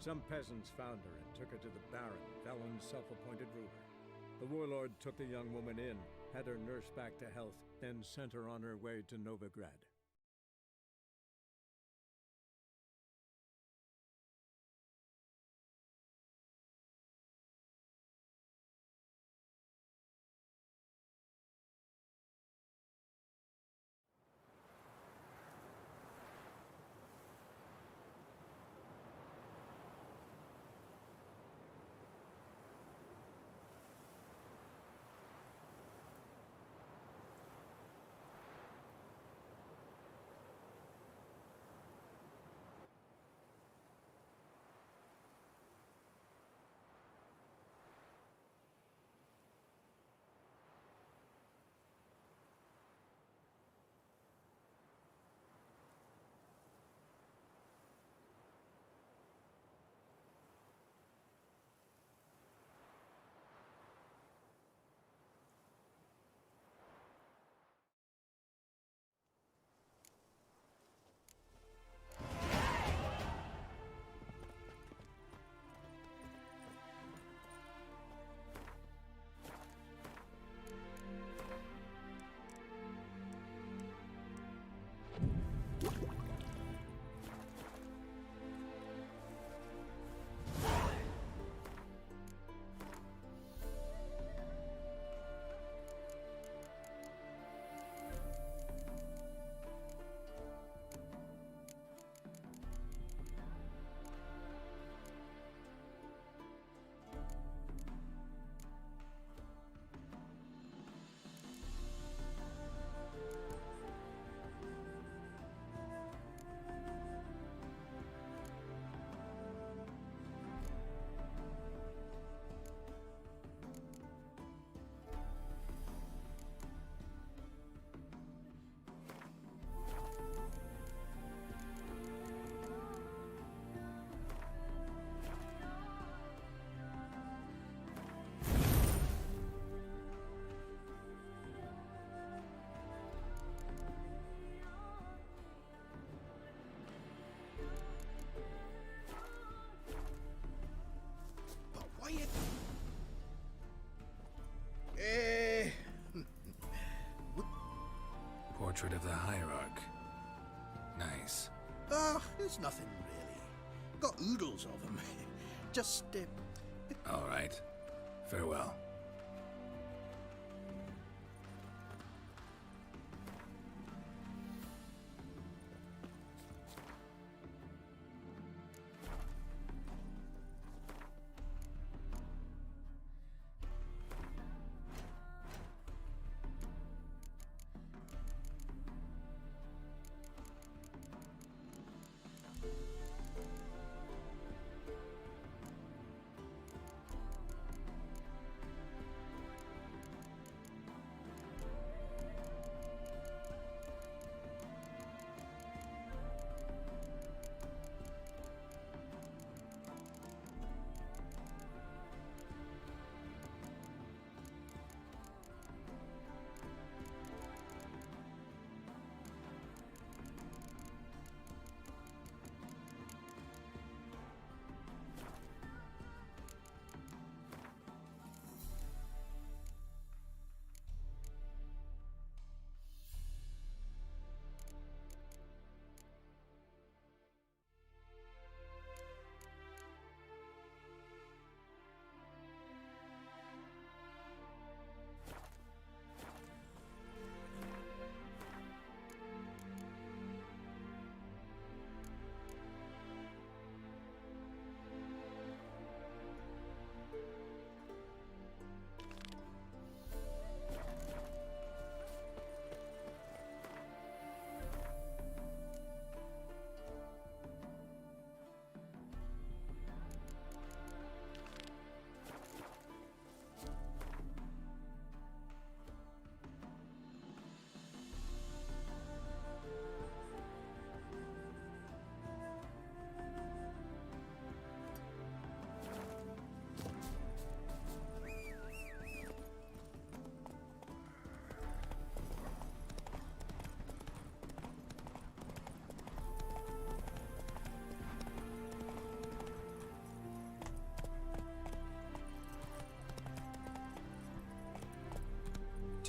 Some peasants found her and took her to the Baron, Valen's self-appointed ruler. The warlord took the young woman in, had her nursed back to health, then sent her on her way to Novigrad. Portrait of the Hierarch. Nice. Oh, it's nothing really. Got oodles of them. Just, All right. Farewell.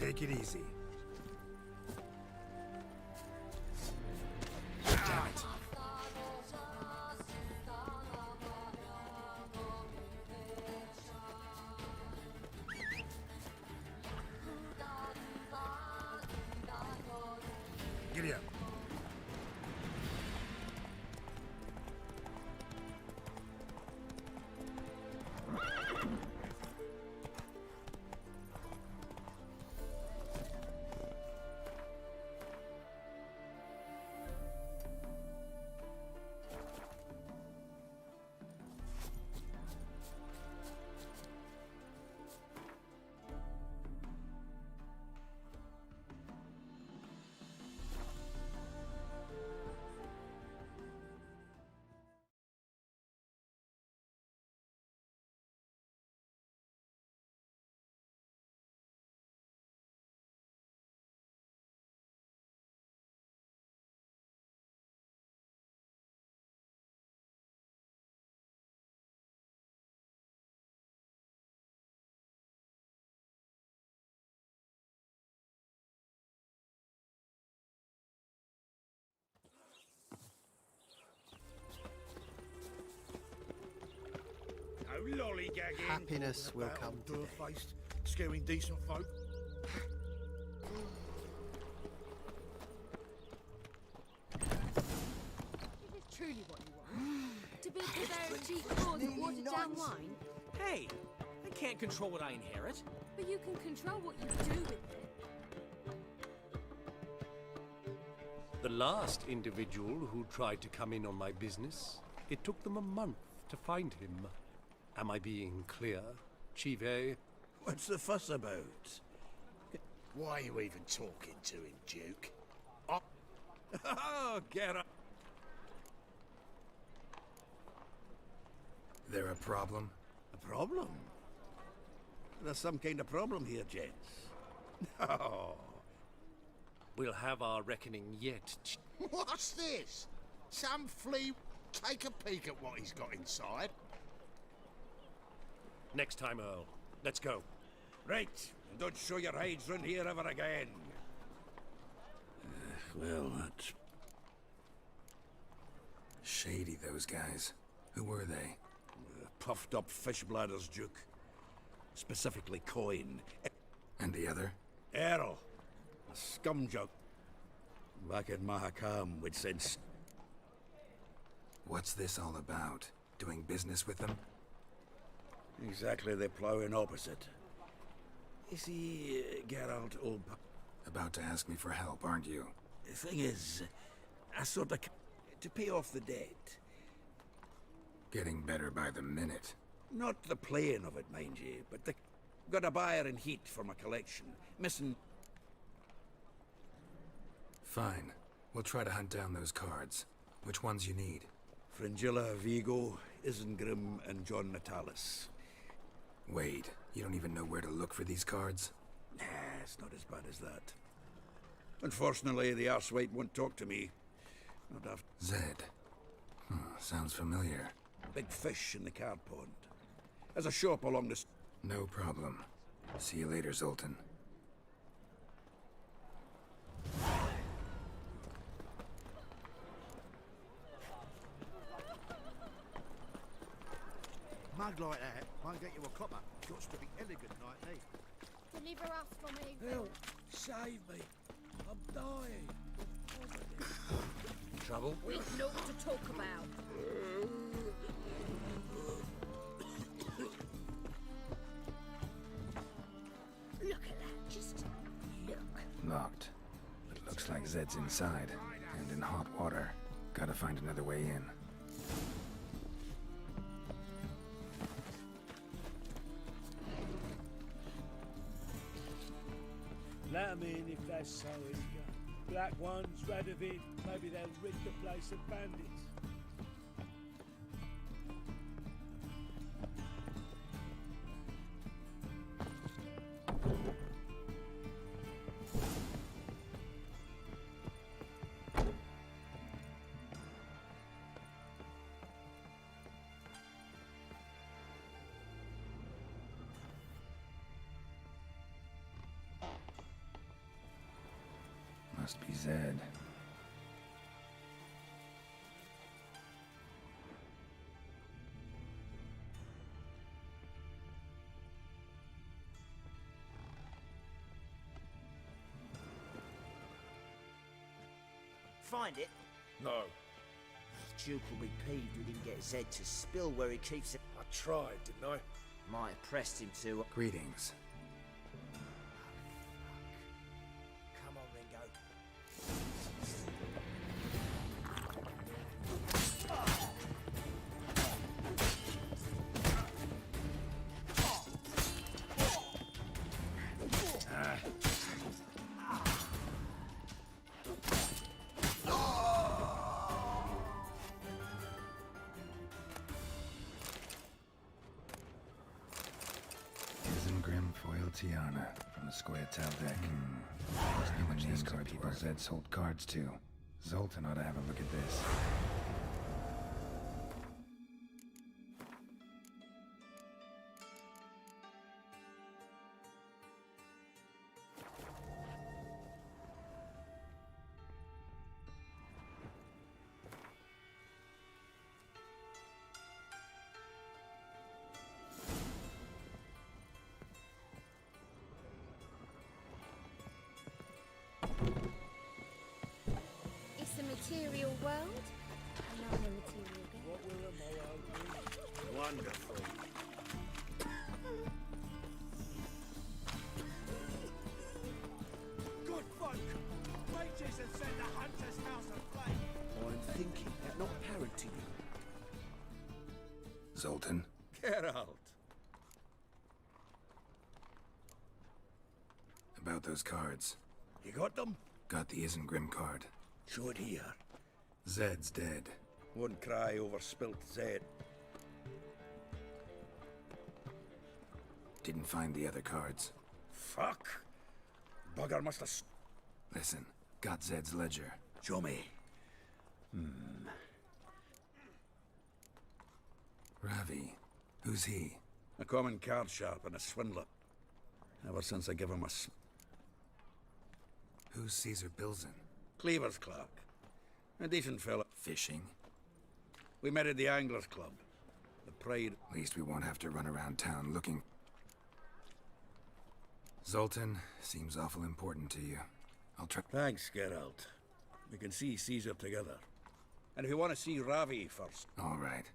Take it easy. Damn it. Giddy up. No lollygagging. Happiness will come today. Faced, scaring decent folk. Is this truly what you want? To be the very cheap cause of watered down wine? Hey, I can't control what I inherit. But you can control what you do with it. The last individual who tried to come in on my business, it took them a month to find him. Am I being clear, Chive? What's the fuss about? Why are you even talking to him, Duke? Oh, Geralt. There a problem? A problem? There's some kind of problem here, gents. No. We'll have our reckoning yet. What's this? Some flea... Take a peek at what he's got inside. Next time, Earl. Let's go. Right, and don't show your hides round here ever again. Well, that's... Shady, those guys. Who were they? Puffed up fish bladders, Duke. Specifically Coin. And the other? Errol. A scumjug. Back in Mahakam, we'd sent... What's this all about? Doing business with them? Exactly the ploughing opposite. You see, Geralt of... About to ask me for help, aren't you? The thing is, I sort of... To pay off the debt. Getting better by the minute. Not the playing of it, mind you, but the... Got a buyer in heat for my collection. Missing... Fine. We'll try to hunt down those cards. Which ones you need? Fringilla, Vigo, Isengrim, and John Natalis. Wait, you don't even know where to look for these cards? Nah, it's not as bad as that. Unfortunately, the arsewite won't talk to me. Not after... Zed. Sounds familiar. Big fish in the card pond. There's a shop along this... No problem. See you later, Zoltan. Mug like that won't get you a copper. Got to be elegant like me. Deliver us from evil. Help! Save me! I'm dying! Trouble? We've naught to talk about. Look at that, just look. Locked. But looks like Zed's inside. And in hot water. Gotta find another way in. Let 'em in if they're so eager. Black ones, red of it, maybe they'll rid the place of bandits. Must be Zed. Find it? No, Duke will be peeved we didn't get Zed to spill where he keeps it. I tried, didn't I? Might have pressed him to. Greetings. Come on, then, go. Tiana from the Square TIDAK. Must be when these cards were Zed sold cards to. Zoltan ought to have a look at this. It's a material world, and I'm a material being. What will a morrow be? Wonderful. Good folk! Wages and send the hunter's house aflame! I'm thinking that not apparent to you. Zoltan? Geralt. About those cards. You got them? Got the Isengrim card. Show it here. Zed's dead. Won't cry over spilt Zed. Didn't find the other cards. Fuck. Bugger must have... Listen, got Zed's ledger. Show me. Ravi. Who's he? A common card sharp and a swindler. Ever since I gave him a... Who's Caesar Bilzen? Cleaver's clerk. A decent fella. Fishing? We met at the Anglers Club. The Pride. At least we won't have to run around town looking. Zoltan, seems awful important to you. I'll try. Thanks, Geralt. We can see Caesar together. And if you want to see Ravi first. All right.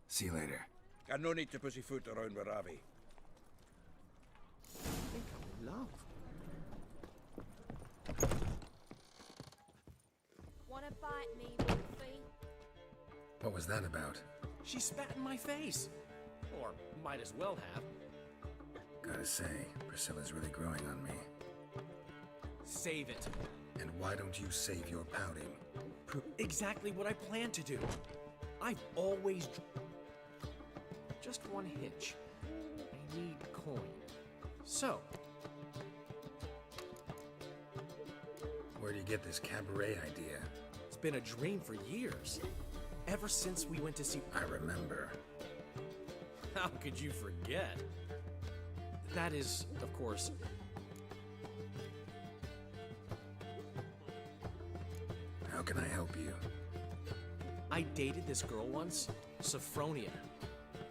See you later. And no need to pussyfoot around with Ravi. I think I'm in love. Wanna bite me, Wolfie? What was that about? She spat in my face. Or might as well have. Gotta say, Priscilla's really growing on me. Save it. And why don't you save your pouting? Exactly what I plan to do. I've always... Just one hitch. I need coin. So, Where do you get this cabaret idea? it's been a dream for years. Ever since we went to see... I remember. How could you forget? That is, of course... How can I help you? I dated this girl once, Sophronia.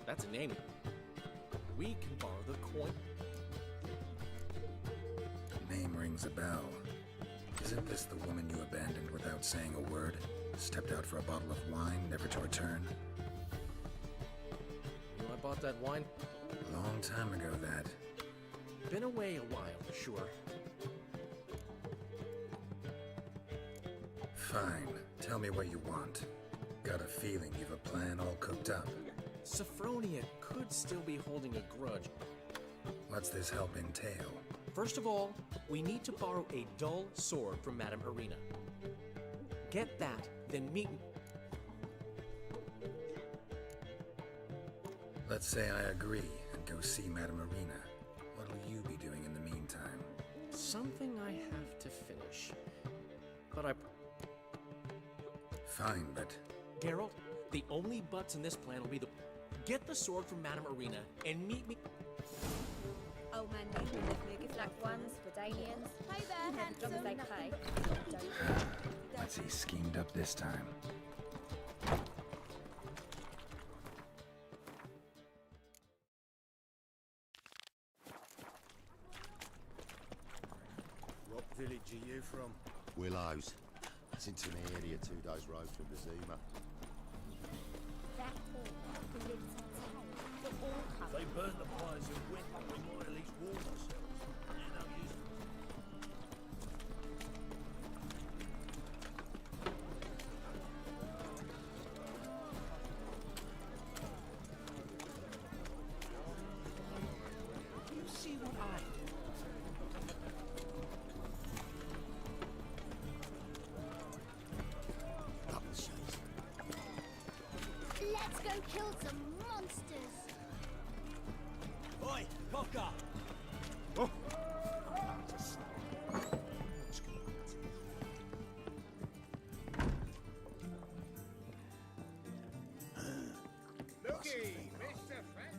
That's a name. We can borrow the coin. Name rings a bell. Isn't this the woman you abandoned without saying a word? Stepped out for a bottle of wine, never to return? You know, I bought that wine. A long time ago, that. Been away a while, sure. Fine. Tell me what you want. Got a feeling you've a plan all cooked up. Sophronia could still be holding a grudge. What's this help entail? First of all, we need to borrow a dull sword from Madame Irina. Get that, then meet... Let's say I agree and go see Madame Irina. What'll you be doing in the meantime? Something I have to finish. But I... Fine, but Geralt, the only buts in this plan will be the... Get the sword from Madame Irina and meet me... old man knew we left me a gift Black ones, Redanians. Hey there, As long handsome. as they pay. What's he schemed up this time? What village are you from? Willows. It's into an area 2 days' road from Zima. That all who lives in town will all come. If they burn the fires in winter, we might at least warm ourselves. They're no use. You see what I do? Up the chase. Let's go kill some monsters. Oi, Cocker! Looky, Mr. Fat.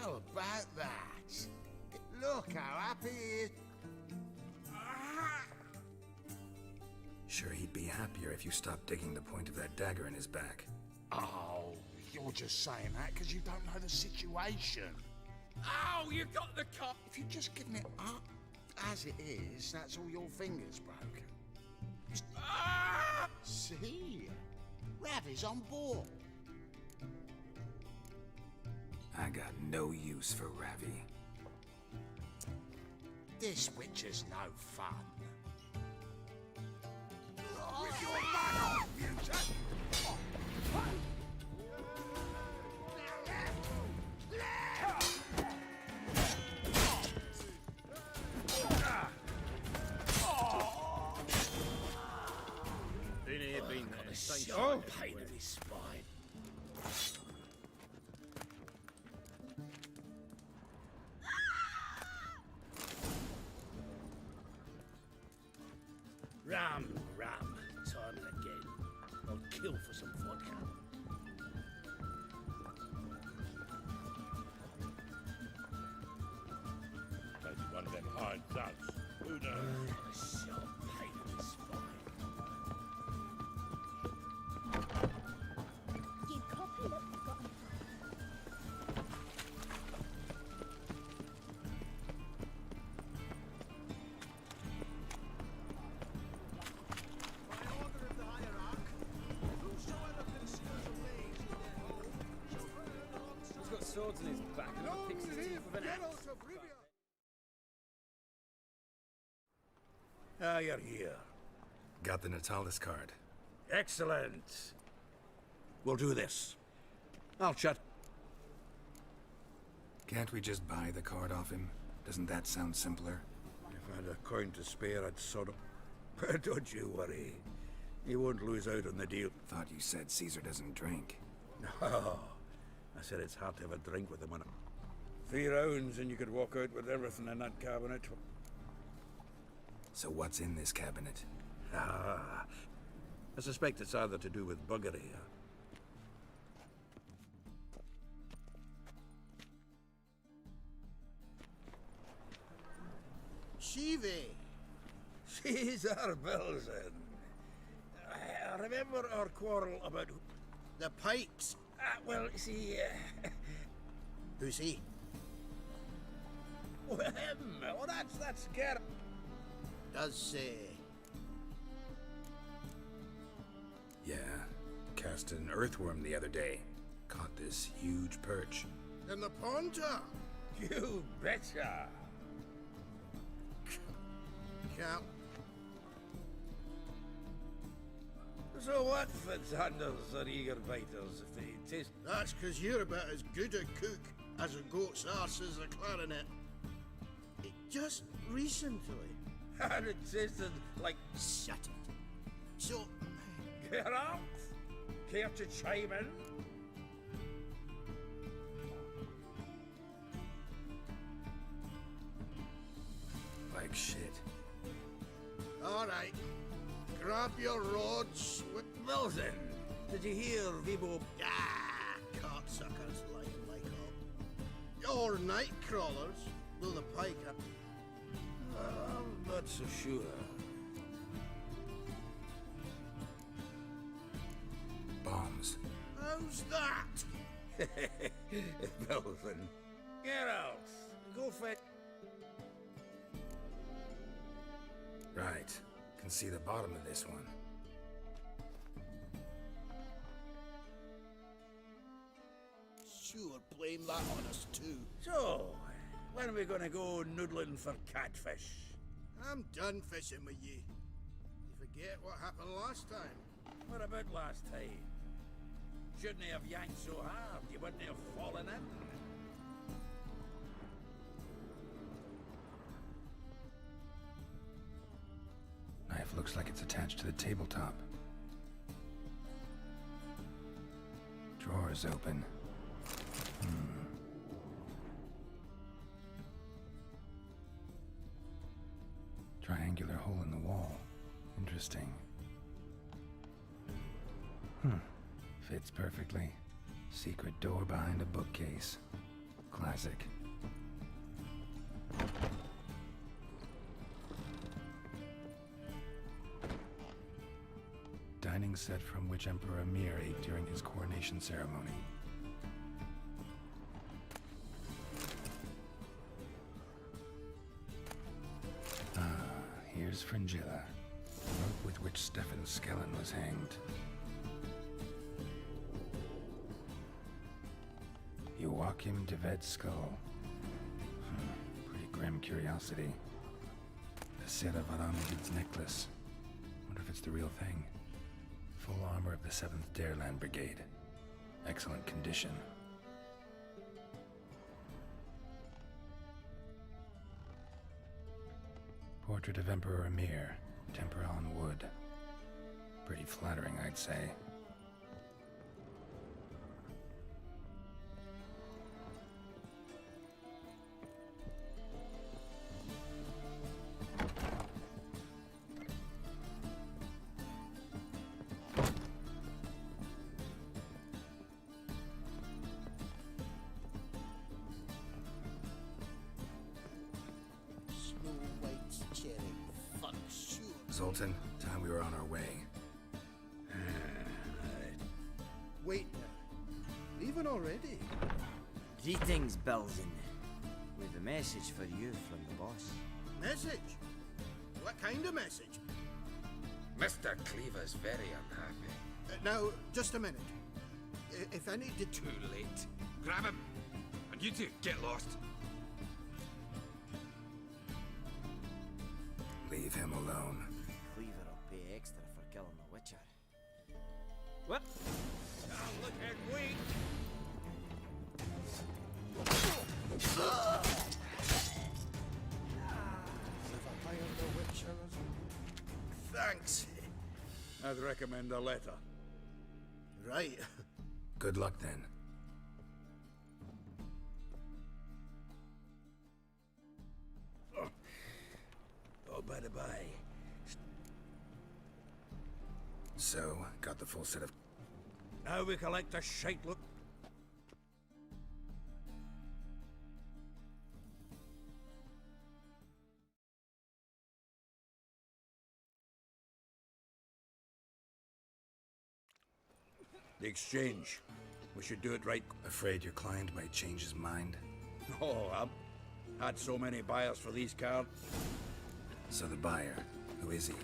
How about that? Look how happy he is. Sure, he'd be happier if you stopped digging the point of that dagger in his back. Oh, you're just saying that because you don't know the situation. Oh, you got the cop. If you're just giving it up as it is, that's all your fingers broken. Ah! See? Ravi's on board. I got no use for Ravi. This witch is no fun. With your man off, you just... Been here, been there. Same Oh, shit. pain in his spine. Ram, time and again. I'll kill for some vodka. Maybe one of them hired thugs. Who knows? Sharp pain in his spine. You copy, look, you've got me. By order of the hierarch, whosoever conceals a mage in their home shall burn the monster. He's got swords in his back and Long picks his teeth live with an axe. Geralt of Rivia! Ah, you're here. Got the Natalis card. Excellent. We'll do this. I'll chat. Can't we just buy the card off him? Doesn't that sound simpler? If I had a coin to spare, I'd sod him. But don't you worry. He won't lose out on the deal. Thought you said Caesar doesn't drink. No. I said it's hard to have a drink with him on it. 3 rounds and you could walk out with everything in that cabinet. So what's in this cabinet? Ah. I suspect it's either to do with buggery. Shivi! Caesar Belzen. I remember our quarrel about... The pipes! well, see... Who's he? well, him. Oh, that's Geralt. Does say... Yeah. Cast an earthworm the other day. Caught this huge perch. In the ponta! You betcha. Count. So what Fitzhanders are eager biters if they taste... That's 'cause you're about as good a cook as a goat's arse is a clarinet. It just recently... And it tasted like... Shut it. So... Geralt? Care to chime in? Like shit. All right. Grab your rods. Well then, did you hear Vibo... Ah! suckers lying like all. You're night crawlers, though the pike are... I'm not so sure. Bombs. How's that? Belvin. Geralt, go fetch... Right. Can see the bottom of this one. Sure, blame that on us too. So, when are we gonna go noodling for catfish? I'm done fishing with you. You forget what happened last time? What about last time? Shouldn't he have yanked so hard you wouldn't have fallen in? Knife looks like it's attached to the tabletop. Drawer's open. Triangular hole in the wall. Interesting. Fits perfectly. Secret door behind a bookcase. Classic. Dining set from which Emperor Emir ate during his coronation ceremony. Here's Fringilla, rope with which Stefan Skellen was hanged. Joachim de Ved's skull. Pretty grim curiosity. The Sera Varanvid's necklace. Wonder if it's the real thing. Full armor of the 7th Dareland Brigade. Excellent condition. Portrait of Emperor Emir, tempera on wood. Pretty flattering, I'd say. Zoltan, time we were on our way. Wait now. Leaving already? Greetings, Belzin. We've a message for you from the boss. Message? What kind of message? Mr. Cleaver's very unhappy. Now, just a minute. If I need to... Too late. Grab him! And you two, get lost. Leave him alone. Cleaver will pay extra for killing the Witcher. What? Look at weak! Thanks. I'd recommend a letter. Right. Good luck then. Oh, by the by. So, got the full set of... Now we collect a shite look. The exchange. We should do it right. Afraid your client might change his mind? Oh, I've had so many buyers for these cards. So the buyer, who is he?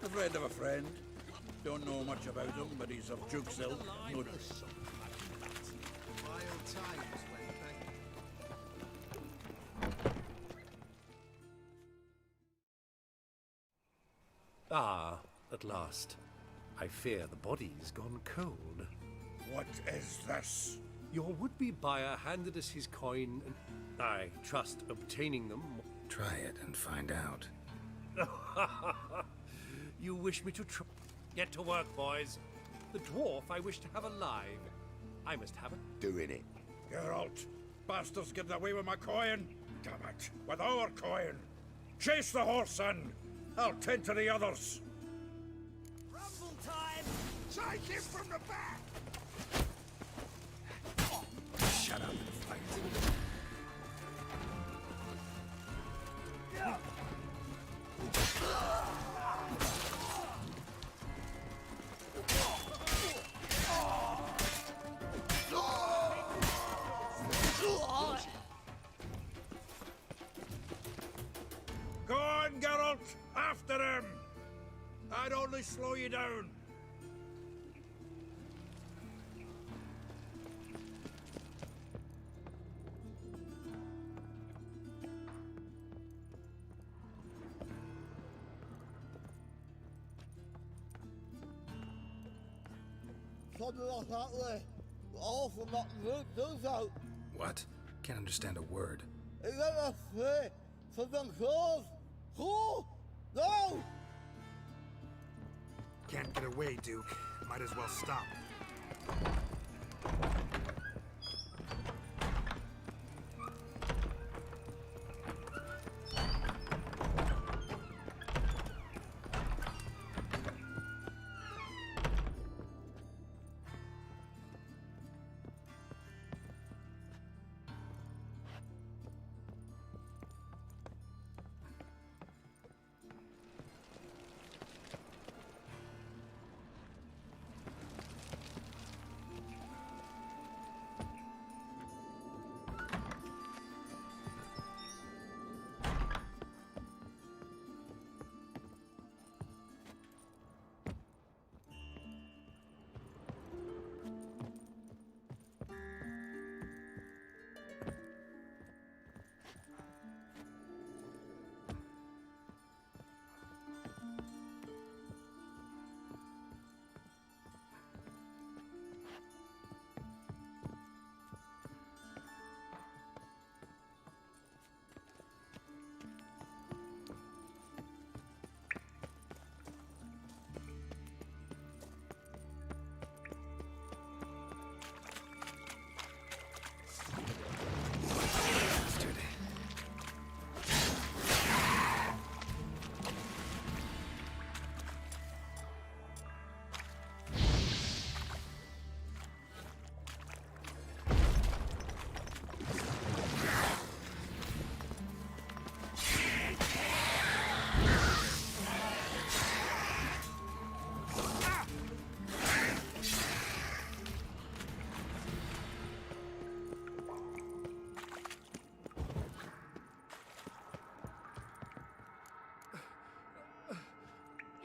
A friend of a friend. Don't know much about him, but he's of Duke's ilk. No doubt. Ah, at last. I fear the body's gone cold. What is this? Your would-be buyer handed us his coin, and I trust obtaining them. Try it and find out. You wish me to get to work, boys. The dwarf I wish to have alive. I must have it. Doing it. Geralt, bastards getting away with my coin. Damn it, with our coin. Chase the horse in. I'll tend to the others. Rumble time! Take him from the back! shut up and fight. Go on, Geralt! After him! I'd only slow you down. Something like that way. All from that root does out. What? Can't understand a word. Is that a free? Something close? Who? No! Can't get away, Duke. Might as well stop.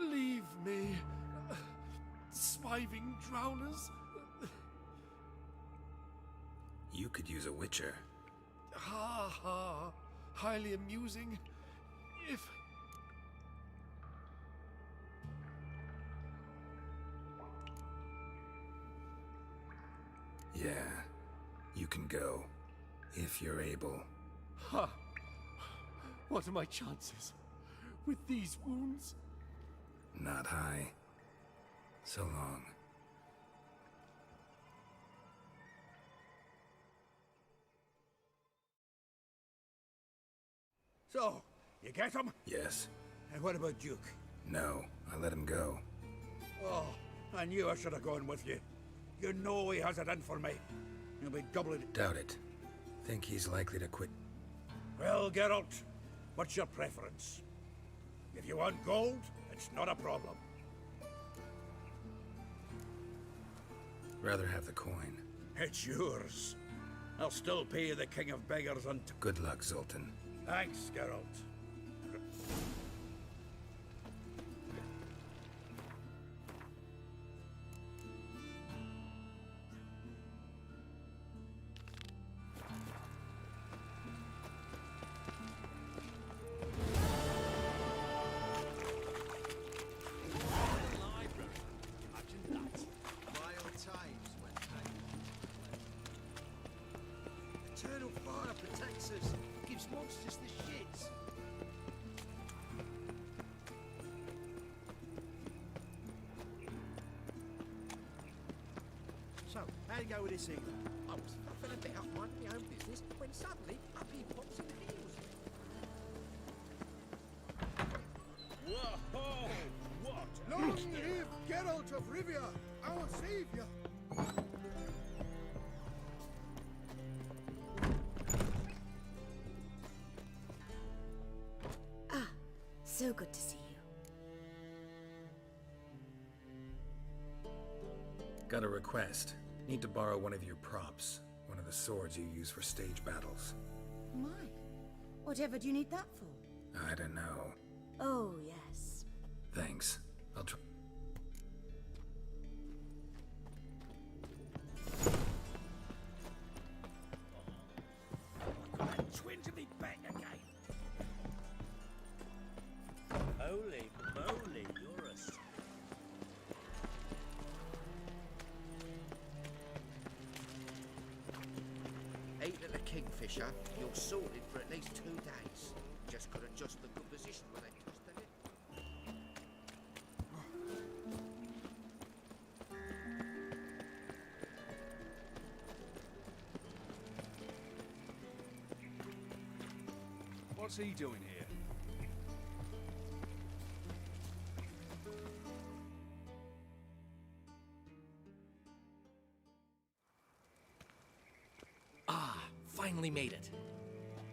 Leave me, swiving drowners. You could use a witcher. Ha ha, highly amusing. If... Yeah, you can go, if you're able. Ha! What are my chances with these wounds? Not high. So long. So, you get him? Yes. And what about Duke? No, I let him go. Oh, I knew I should have gone with you. You know he has it in for me. He'll be doubling it. Doubt it. Think he's likely to quit. Well, Geralt, what's your preference? If you want gold, it's not a problem. Rather have the coin. It's yours. I'll still pay you the king of beggars until... Good luck, Zoltan. Thanks, Geralt. Eternal fire protects us. Gives monsters the shits. So, how'd it go with this evening? I was fuffing a bit up minding my own business when suddenly up he pops in the heels. Whoa! What? Long live Geralt of Rivia, our savior! Good to see you. Got a request. Need to borrow one of your props. One of the swords you use for stage battles. My. Whatever do you need that for? I don't know. Oh, yes. Thanks. I'll try. Twins of me back again. Holy moly, you're a... Eight at the Kingfisher, you're sorted for at least 2 days. Just gotta adjust the good position when they touch the lip. What's he doing here? Finally made it.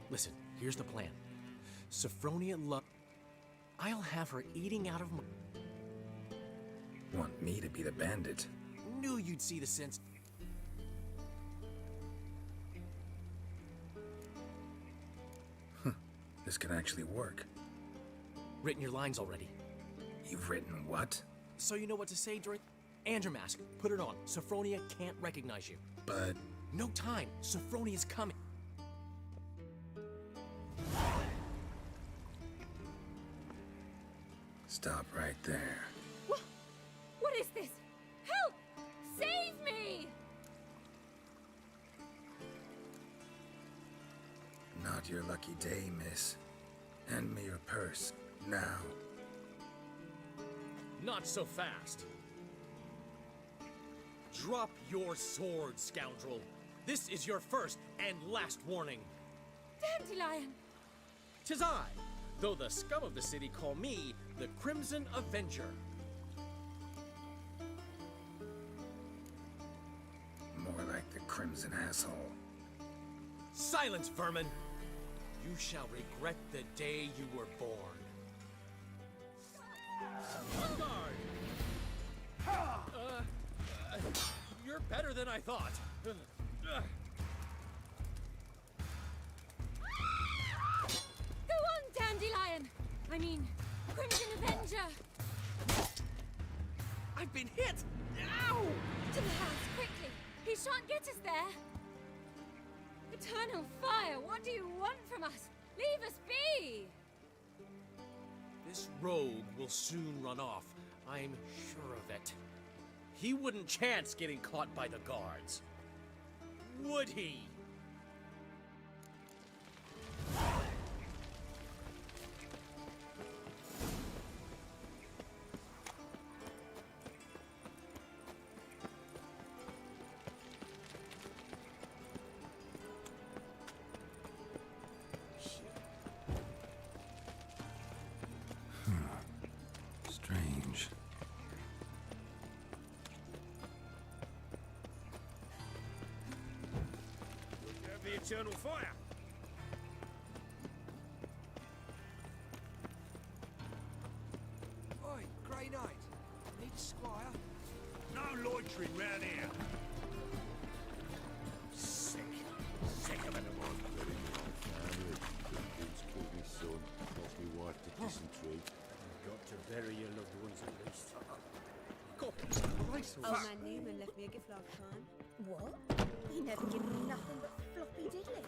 Listen, here's the plan. Sophronia I'll have her eating out of my... Want me to be the bandit? Knew you'd see the sense. This can actually work. Written your lines already. You've written what? So you know what to say during... And your mask. Put it on. Sophronia can't recognize you. But... No time. Sophronia's coming. Stop right there. What is this? Help! Save me! Not your lucky day, miss. Hand me your purse. Now. Not so fast. Drop your sword, scoundrel. This is your first and last warning. Dandelion! 'Tis I, though the scum of the city call me the Crimson Avenger. More like the Crimson Asshole. Silence, vermin! You shall regret the day you were born. On guard! You're better than I thought. Go on, Dandelion! I mean, Crimson Avenger! I've been hit! Ow! To the house, quickly! He shan't get us there! Eternal fire, what do you want from us? Leave us be! This rogue will soon run off. I'm sure of it. He wouldn't chance getting caught by the guards. Would he? Strange. Have the eternal fire. Oi, Grey Knight. Need a squire? No loitering round here. Sick. Sick of it all. It's killed me son, lost me wife to dysentery. Got to bury your loved ones at least. Old man Newman left me a gift last time. What? He never given me nothing but floppy diddly.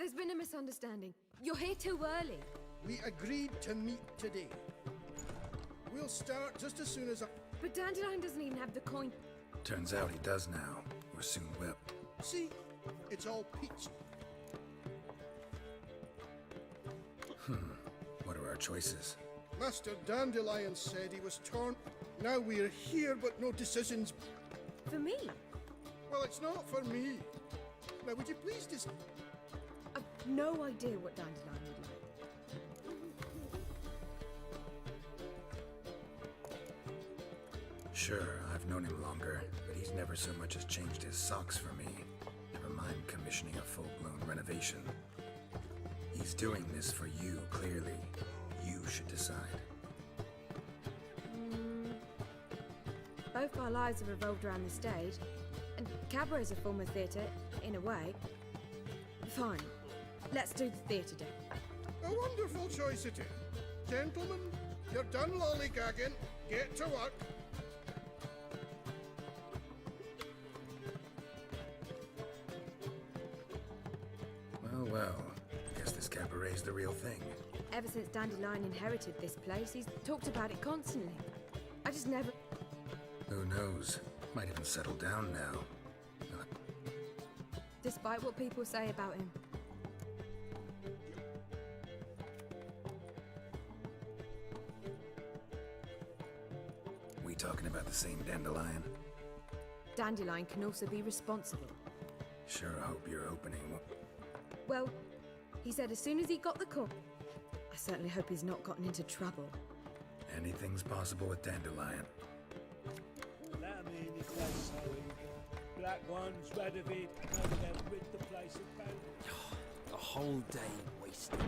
There's been a misunderstanding. You're here too early. We agreed to meet today. We'll start just as soon as I... But Dandelion doesn't even have the coin. Turns out he does now, or soon will. See? It's all peachy. What are our choices? Master Dandelion said he was torn. Now we're here, but no decisions. For me? Well, it's not for me. Now, would you please just... I've no idea what Dandelion would like. Sure, I've known him longer, but he's never so much as changed his socks for me. Never mind commissioning a full-blown renovation. He's doing this for you, clearly. You should decide. Both our lives have revolved around the stage, and cabaret's a form of theatre, in a way. Fine. Let's do the theatre day. A wonderful choice it is. Gentlemen, you're done lollygagging. Get to work. Well, guess this cabaret's the real thing. Ever since Dandelion inherited this place, he's talked about it constantly. I just never... Who knows? Might even settle down now. Despite what people say about him. We talking about the same Dandelion? Dandelion can also be responsible. Sure hope your opening will... Well, he said as soon as he got the call. I certainly hope he's not gotten into trouble. Anything's possible with Dandelion. Let 'em in if they so eager. Black ones, red of it, maybe they'll rid the place of both. A whole day wasted.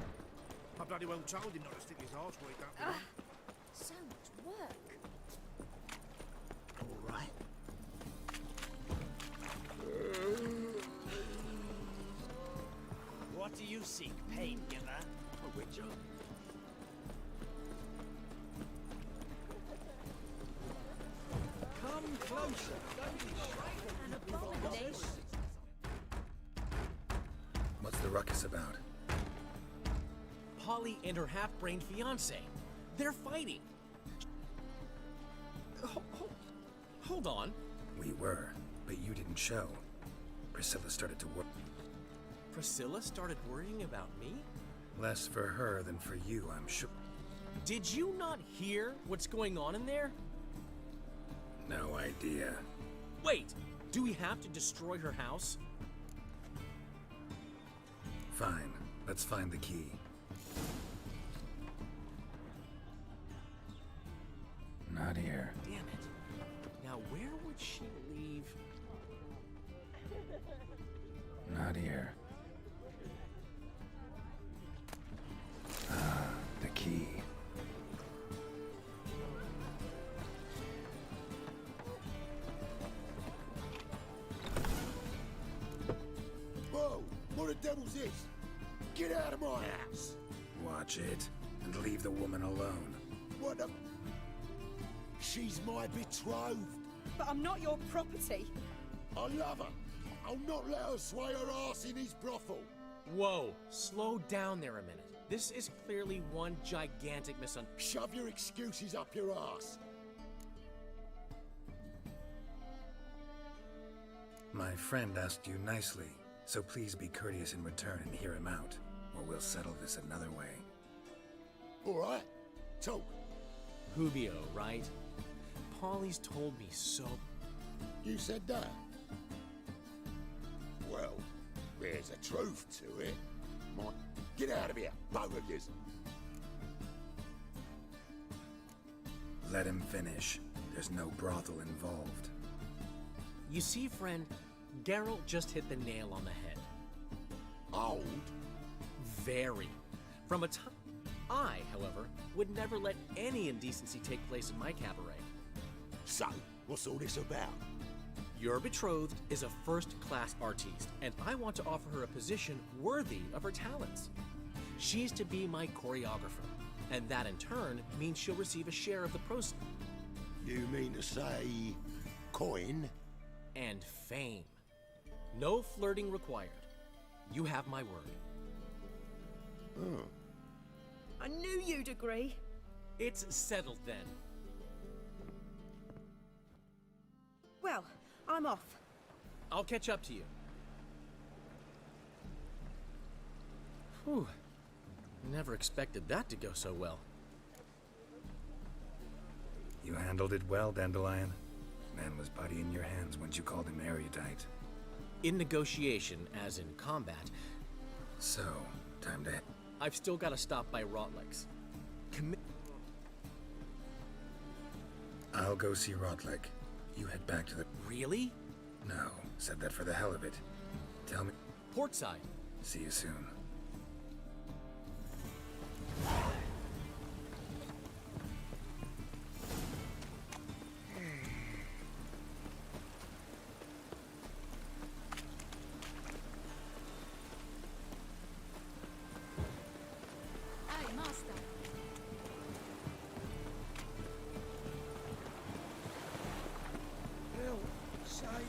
I bloody well told him not to stick his arse where he don't belong. So much work. All right. What do you seek, pain giver? A witcher. Come closer. An abomination. What's the ruckus about? Polly and her half-brained fiancé. They're fighting. Hold on. We were, but you didn't show. Priscilla started to work. Priscilla started worrying about me? Less for her than for you, I'm sure. Did you not hear what's going on in there? No idea. Wait, do we have to destroy her house? Fine, let's find the key. Not here. Damn it. Now where would she leave? Not here. Ah, the key. Whoa! What the devil's this? Get out of my house! Watch it, and leave the woman alone. What the... She's my betrothed. But I'm not your property. I love her. I'll not let her sway her ass in his brothel. Whoa, slow down there a minute. This is clearly one gigantic misunderstanding. Shove your excuses up your ass. My friend asked you nicely, so please be courteous in return and hear him out, or we'll settle this another way. All right, talk. Rubio, right? Polly's told me so. You said that? Well, there's a truth to it. Get out of here, both of yous. Let him finish. There's no brothel involved. You see, friend, Geralt just hit the nail on the head. Old? Very. From a time... I, however, would never let any indecency take place in my cabaret. So, what's all this about? Your betrothed is a first-class artiste, and I want to offer her a position worthy of her talents. She's to be my choreographer, and that in turn means she'll receive a share of the proceeds. You mean to say... coin? And fame. No flirting required. You have my word. I knew you'd agree. It's settled then. Well, I'm off. I'll catch up to you. Whew. Never expected that to go so well. You handled it well, Dandelion. Man was buddy in your hands once you called him erudite. In negotiation, as in combat, So, time to... I've still got to stop by Rotlick's. I'll go see Rotlick. You head back to the... Really? No, said that for the hell of it. Tell me... Portside. See you soon. Hey, master. Help, save me.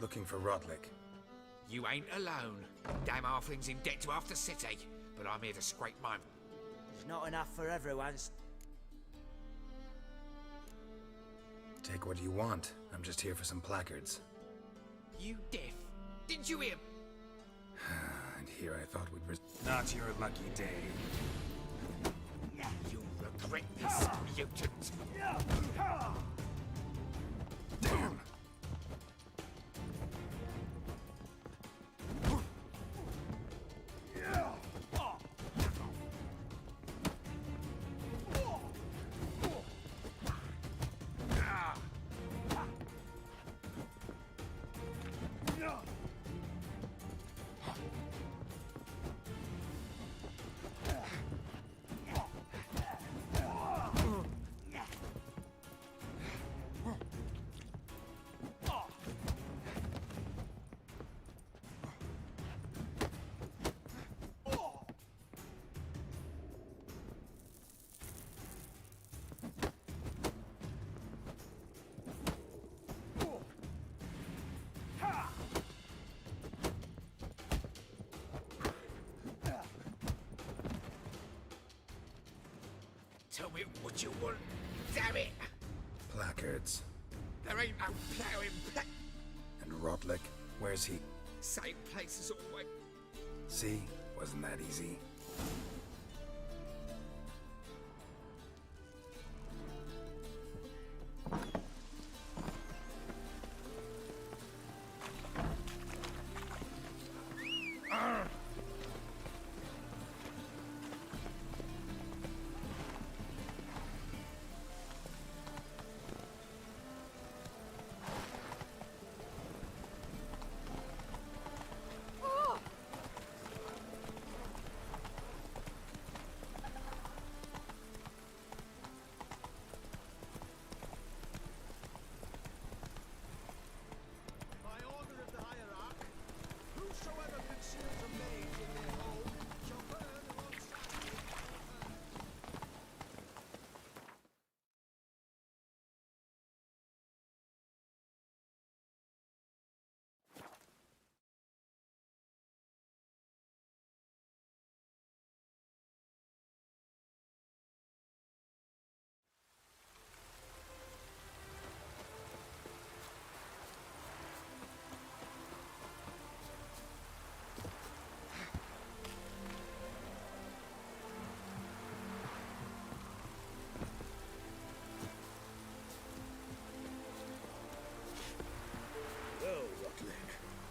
Looking for Rotlick. You ain't alone. Damn halfling's in debt to half the city, but I'm here to scrape mine. There's not enough for everyone's. Take what you want. I'm just here for some placards. You deaf? Didn't you hear? And here I thought we'd... Not your lucky day. You'll regret this, mutant. Damn! Tell me what you want, damn it! Placards. There ain't no ploughing And Rotlick, where's he? Same place as always. See? Wasn't that easy?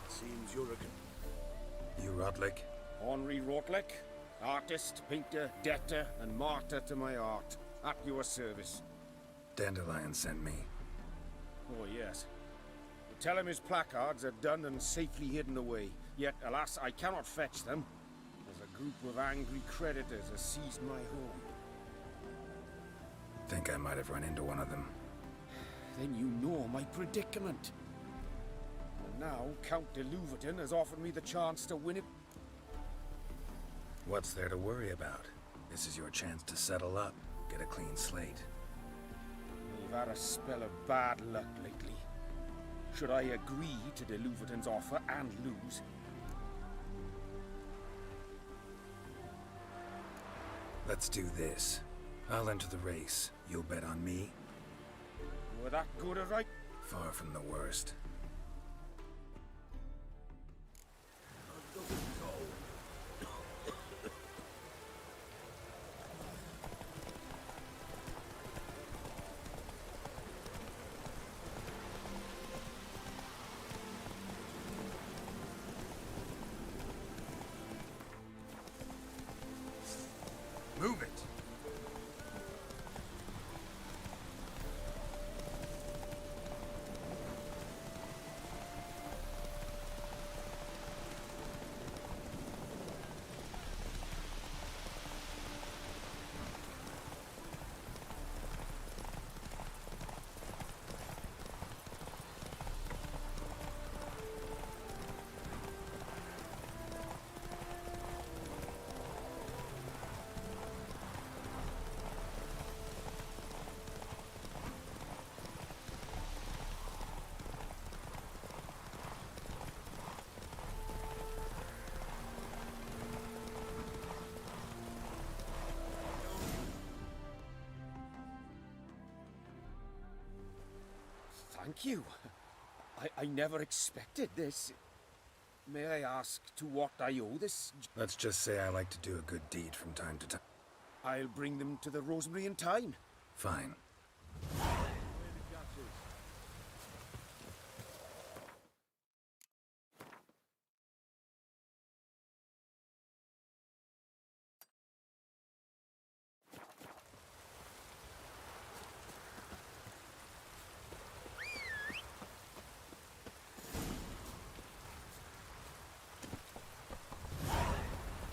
Seems you're a... You Rotlick? Henri Rotlick, artist, painter, debtor, and martyr to my art. At your service. Dandelion sent me. Oh, yes. Tell him his placards are done and safely hidden away. Yet, alas, I cannot fetch them, as a group of angry creditors has seized my home. Think I might have run into one of them. Then you know my predicament. And now Count de Louverton has offered me the chance to win it. What's there to worry about? This is your chance to settle up, get a clean slate. We've had a spell of bad luck lately. Should I agree to de Louverton's offer and lose? Let's do this. I'll enter the race. You'll bet on me? Were that good a right? Far from the worst. Move it! Thank you. I never expected this. May I ask to what I owe this? Let's just say I like to do a good deed from time to time. I'll bring them to the Rosemary in time. Fine.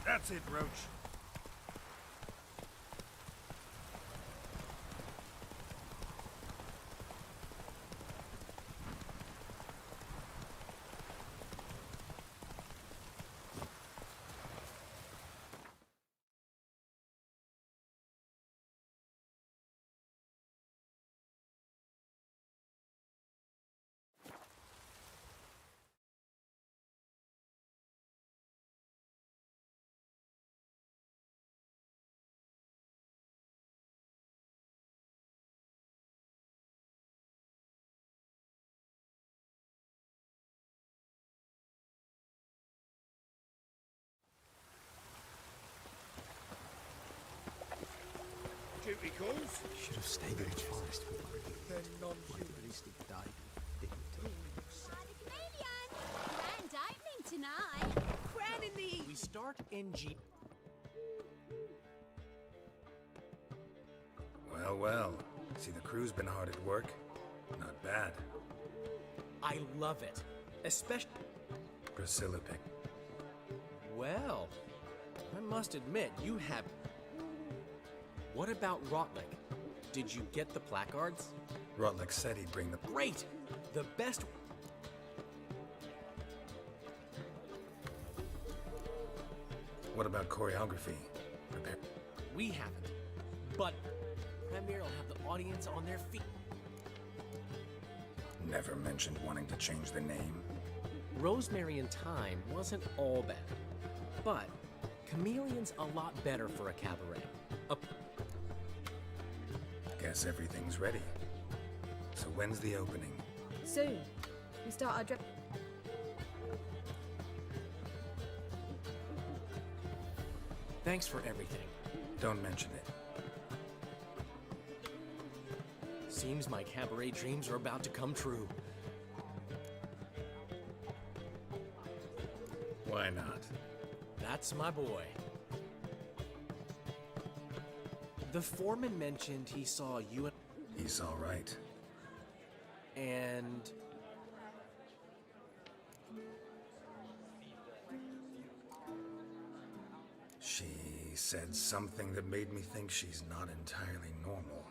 That's it, Roach. Duty calls. Should have stayed in the forest with They're non-humanistic Grand opening tonight. Crowning the... We start in G. Well, well. See, the crew's been hard at work. Not bad. I love it. Especially... Priscilla pick. Well, I must admit, you have... What about Rotlick? Did you get the placards? Rotlick said he'd bring the... Great! The best... What about choreography? Prepare... We haven't. But Premier will have the audience on their feet. Never mentioned wanting to change the name. Rosemary in Time wasn't all bad. But Chameleon's a lot better for a cabaret. Guess everything's ready. So when's the opening? Soon. We start our drip. Thanks for everything. Don't mention it. Seems my cabaret dreams are about to come true. Why not? That's my boy. The foreman mentioned he saw you and... He's all right. And... She said something that made me think she's not entirely normal.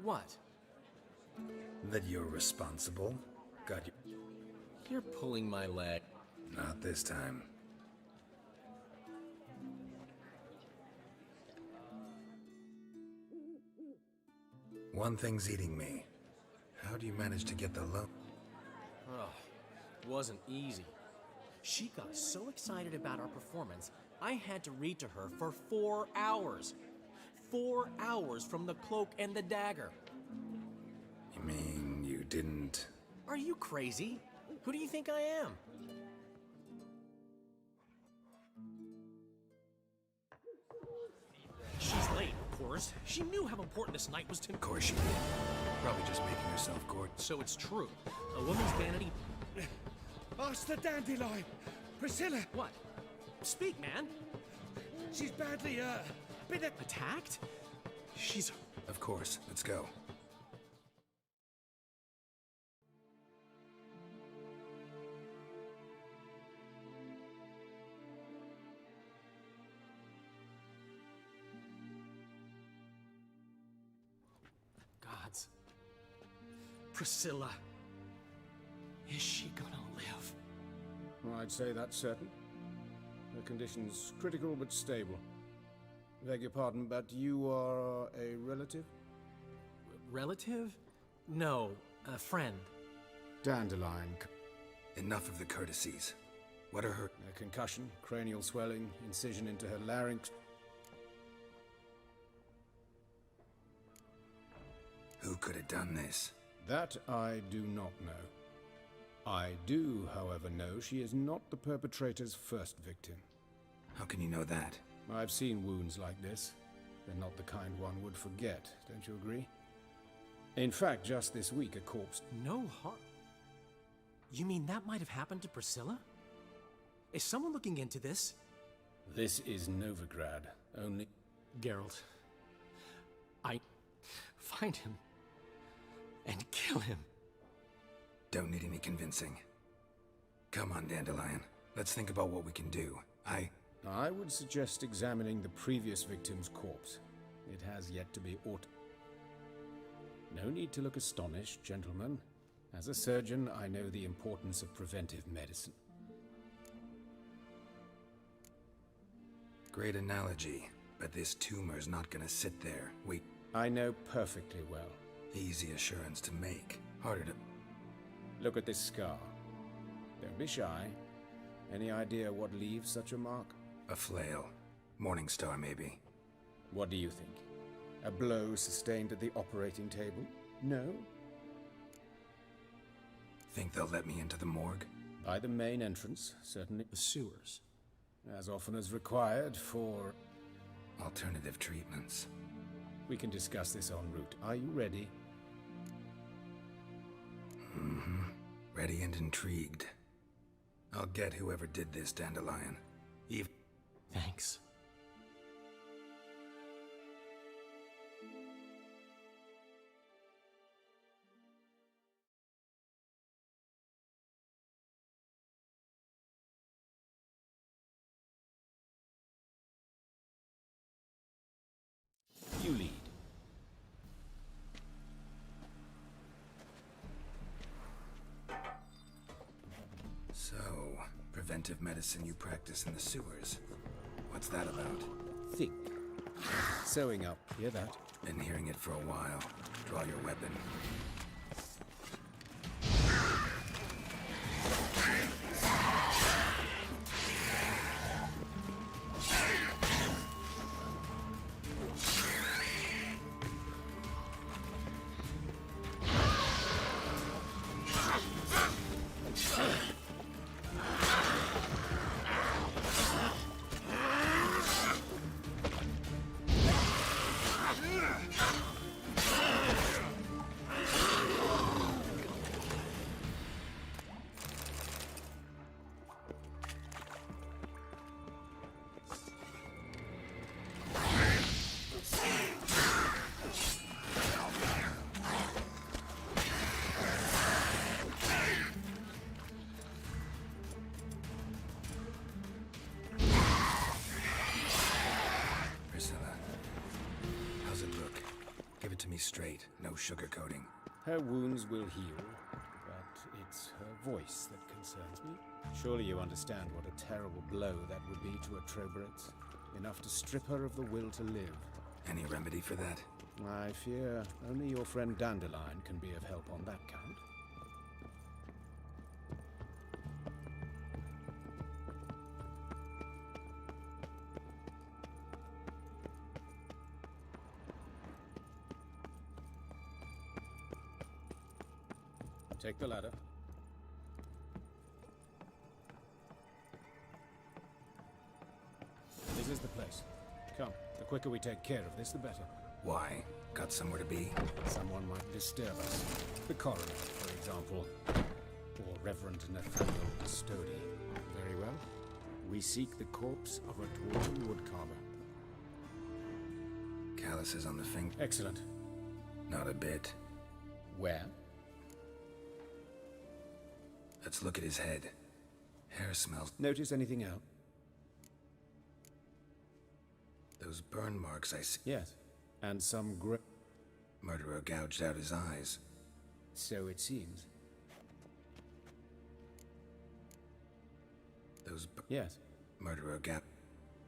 What? That you're responsible? Got you. You're pulling my leg. Not this time. One thing's eating me. How do you manage to get the loan? Oh, wasn't easy. She got so excited about our performance, I had to read to her for 4 hours. 4 hours from the cloak and the dagger. You mean you didn't... Are you crazy? Who do you think I am? She's late, of course. She knew how important this night was to... Of course she did. Probably just making herself gorgeous. So it's true. A woman's vanity... Ask the dandelion! Priscilla! What? Speak, man! She's badly, been attacked? She's... Of course. Let's go. Gods. Priscilla. Is she gonna live? Well, I'd say that's certain. Her condition's critical but stable. Beg your pardon, but you are a relative? Relative? No, a friend. Dandelion. Enough of the courtesies. What are her... A concussion, cranial swelling, incision into her larynx. Who could have done this? That I do not know. I do, however, know she is not the perpetrator's first victim. How can you know that? I've seen wounds like this. They're not the kind one would forget, don't you agree? In fact, just this week, a corpse... No harm. You mean that might have happened to Priscilla? Is someone looking into this? This is Novigrad. Only... Geralt. Find him. And kill him. Don't need any convincing. Come on, Dandelion. Let's think about what we can do. I would suggest examining the previous victim's corpse. It has yet to be No need to look astonished, gentlemen. As a surgeon, I know the importance of preventive medicine. Great analogy, but this tumor's not gonna sit there. Wait. I know perfectly well. Easy assurance to make. Harder to... Look at this scar. Don't be shy. Any idea what leaves such a mark? A flail. Morningstar, maybe. What do you think? A blow sustained at the operating table? No? Think they'll let me into the morgue? By the main entrance, certainly. The sewers. As often as required for... alternative treatments. We can discuss this en route. Are you ready? Mm-hmm. Ready and intrigued. I'll get whoever did this, Dandelion. Thanks. You lead. So, preventive medicine you practice in the sewers. What's that about? Think. Sewing up, hear that? Been hearing it for a while. Draw your weapon. it to me straight, no sugarcoating. Her wounds will heal, but it's her voice that concerns me. Surely you understand what a terrible blow that would be to a Troberet. Enough to strip her of the will to live. Any remedy for that? I fear only your friend Dandelion can be of help on that count. Take the ladder. This is the place. Come, the quicker we take care of this, the better. Why? Got somewhere to be? Someone might disturb us. The coroner, for example. Or Reverend Nathaniel Stody. Very well. We seek the corpse of a dwarven woodcarver. Calluses on the finger. Excellent. Not a bit. Where? Let's look at his head. Hair smells. Notice anything else? Those burn marks I see. Yes. And some grip. Murderer gouged out his eyes. So it seems. Those. Yes. Murderer gap.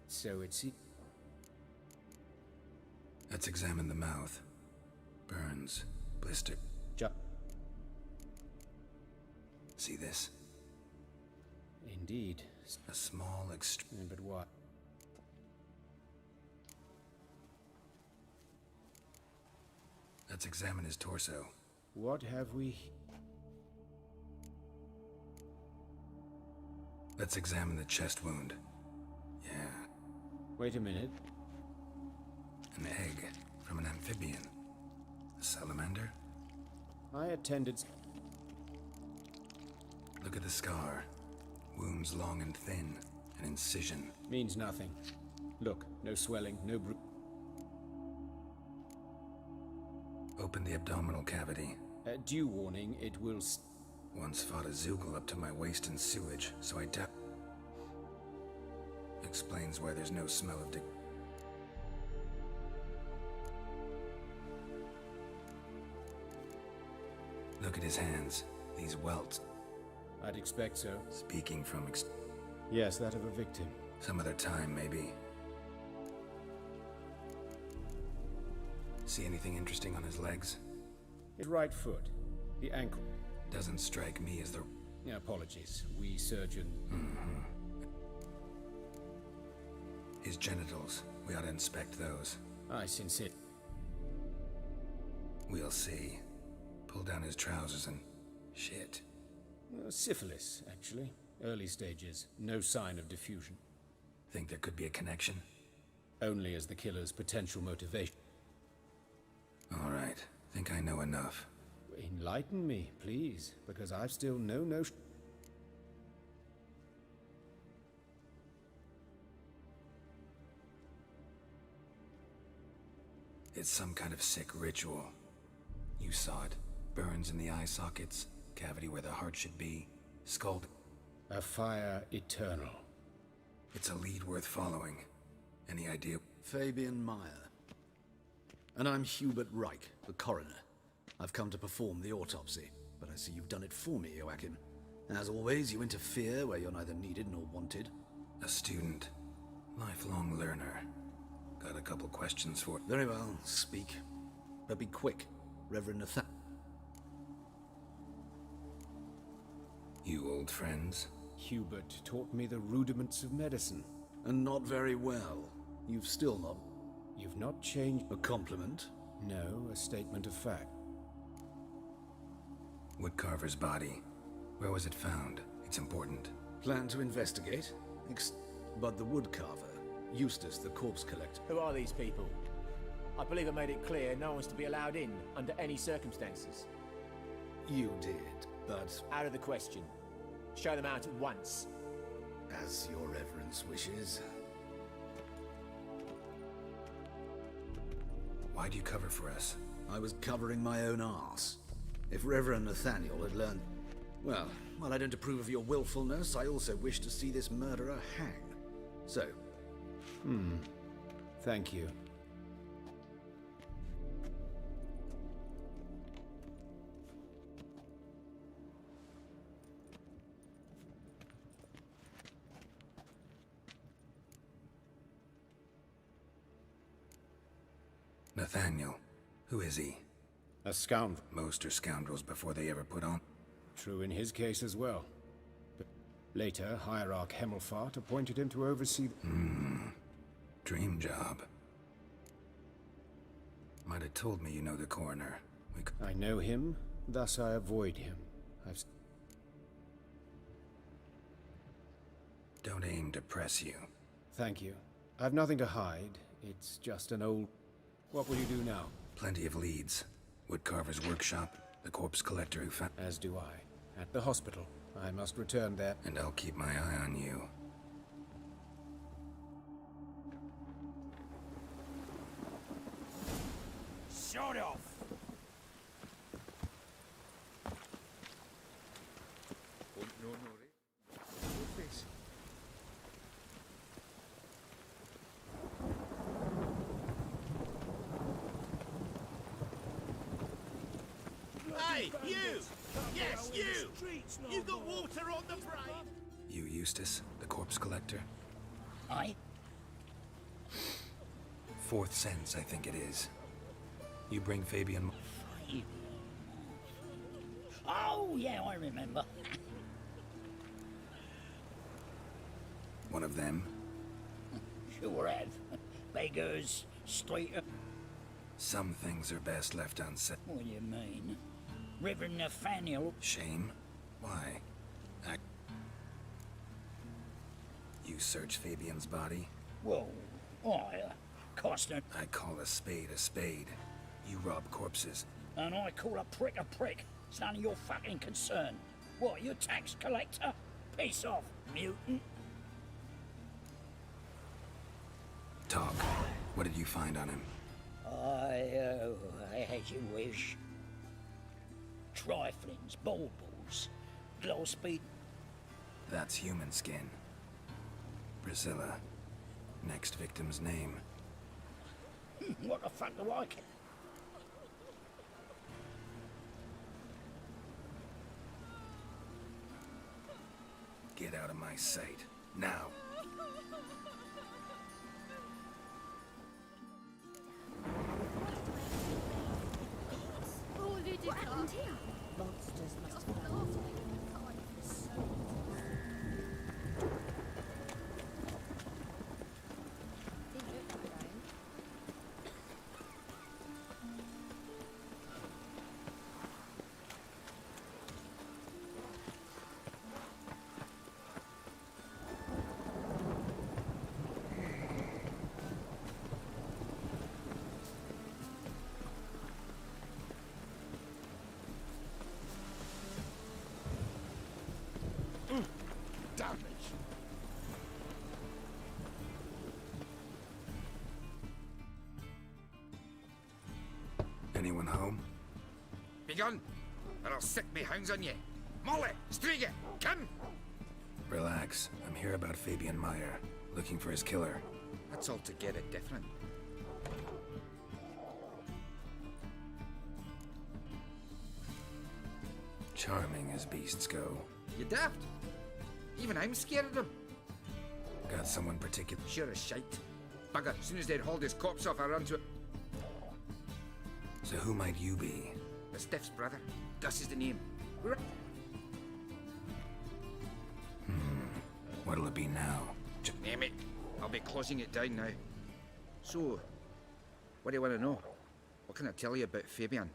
So it seems. Let's examine the mouth. Burns. Blister. See this? Indeed. A small But what? Let's examine his torso. What have we? Let's examine the chest wound. Yeah. Wait a minute. An egg from an amphibian. A salamander? I attended. Look at the scar. Wounds long and thin. An incision. Means nothing. Look, no swelling, no Open the abdominal cavity. Due warning, it will. Once fought a Zoogle up to my waist in sewage, so I explains why there's no smell of Look at his hands. These welts. I'd expect so. Speaking from Yes, that of a victim. Some other time, maybe. See anything interesting on his legs? His right foot. The ankle. Doesn't strike me as the... Apologies. We surgeon... His genitals. We ought to inspect those. I sincere. We'll see. Pull down his trousers and... Shit. Syphilis, actually. Early stages. No sign of diffusion. Think there could be a connection? Only as the killer's potential motivation. All right. Think I know enough. Enlighten me, please, because I've still no notion. It's some kind of sick ritual. You saw it. Burns in the eye sockets, cavity where the heart should be, scald. A fire eternal. It's a lead worth following. Any idea? Fabian Meyer. And I'm Hubert Reich, the coroner. I've come to perform the autopsy, but I see you've done it for me, Joachim. As always, you interfere where you're neither needed nor wanted. A student. Lifelong learner. Got a couple questions for... Very well, speak. But be quick, Reverend Nathan. You old friends? Hubert taught me the rudiments of medicine. And not very well. You've still not... You've not changed... A compliment? No, a statement of fact. Woodcarver's body. Where was it found? It's important. Plan to investigate? But the woodcarver, Eustace the corpse collector. Who are these people? I believe I made it clear no one's to be allowed in under any circumstances. You did, but... Out of the question. Show them out at once. As your reverence wishes. Why do you cover for us? I was covering my own arse. If Reverend Nathaniel had learned... Well, while I don't approve of your willfulness, I also wish to see this murderer hang. So... Thank you. Nathaniel. Who is he? A scoundrel. Most are scoundrels before they ever put on. True in his case as well. But later, Hierarch Hemmelfart appointed him to oversee... Dream job. Might have told me you know the coroner. I know him, thus I avoid him. Don't aim to press you. Thank you. I've nothing to hide. It's just an old... What will you do now? Plenty of leads. Woodcarver's workshop, the corpse collector who found... As do I. At the hospital. I must return there. And I'll keep my eye on you. Shut off! Hey, you! Yes, you! You got water on the brain? You, Eustace, the corpse collector? Aye? Fourth sense, I think it is. You bring Fabian... Oh, yeah, I remember. One of them? Sure have. Beggars, street... Some things are best left unsaid. What do you mean? Reverend Nathaniel... Shame? Why? You search Fabian's body? Whoa, Costner. I call a spade a spade. You rob corpses. And I call a prick a prick. It's none of your fucking concern. What, you tax collector? Piss off, mutant. Talk. What did you find on him? As you wish. Triflings, baubles, glow speed. That's human skin. Priscilla. Next victim's name. What the fuck do I care? Get out of my sight. Now. What happened here? Monsters must have gone. Damage. Anyone home? Begone, or I'll sick me hounds on you. Molly, Striga, come! Relax. I'm here about Fabian Meyer, looking for his killer. That's altogether different. Charming as beasts go. You daft? Even I'm scared of them. Got someone particular? Sure as shite. Bugger, as soon as they'd hauled his corpse off, I run to it. So who might you be? The Stiff's brother. Gus is the name. What'll it be now? Name it. I'll be closing it down now. So, what do you want to know? What can I tell you about Fabian?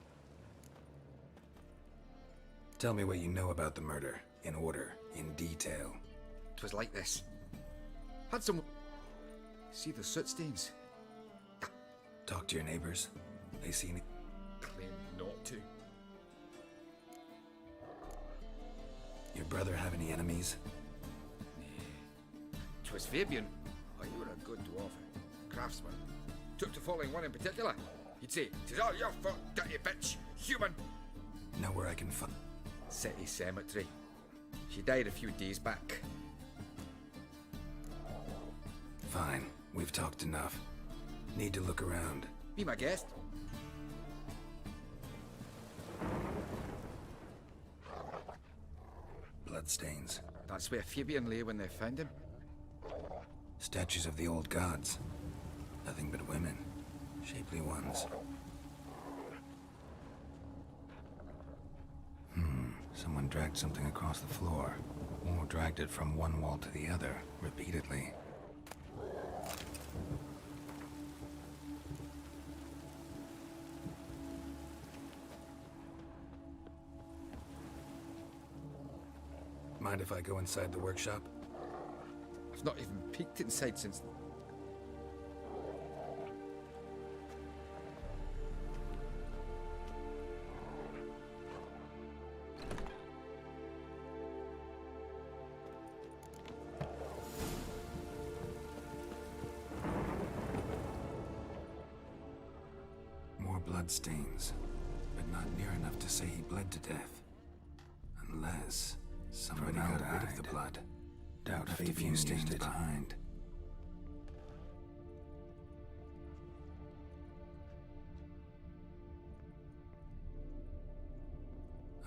Tell me what you know about the murder, in order, in detail. 'Twas like this. Had some... See the soot stains? Talk to your neighbors. They see me. Claim not to. Your brother have any enemies? 'Twas Fabian. Oh, you were a good dwarf. Craftsman. Took to following one in particular. He'd say, "'Tis all your fault, dirty bitch. Human." Know where I can find... City Cemetery. She died a few days back. Fine. We've talked enough. Need to look around. Be my guest. Bloodstains. That's where Fabian lay when they found him. Statues of the old gods. Nothing but women. Shapely ones. Someone dragged something across the floor, or dragged it from one wall to the other, repeatedly. Mind if I go inside the workshop? I've not even peeked inside since... More bloodstains, but not near enough to say he bled to death. Unless somebody got rid of the blood. Doubt left a few stains behind.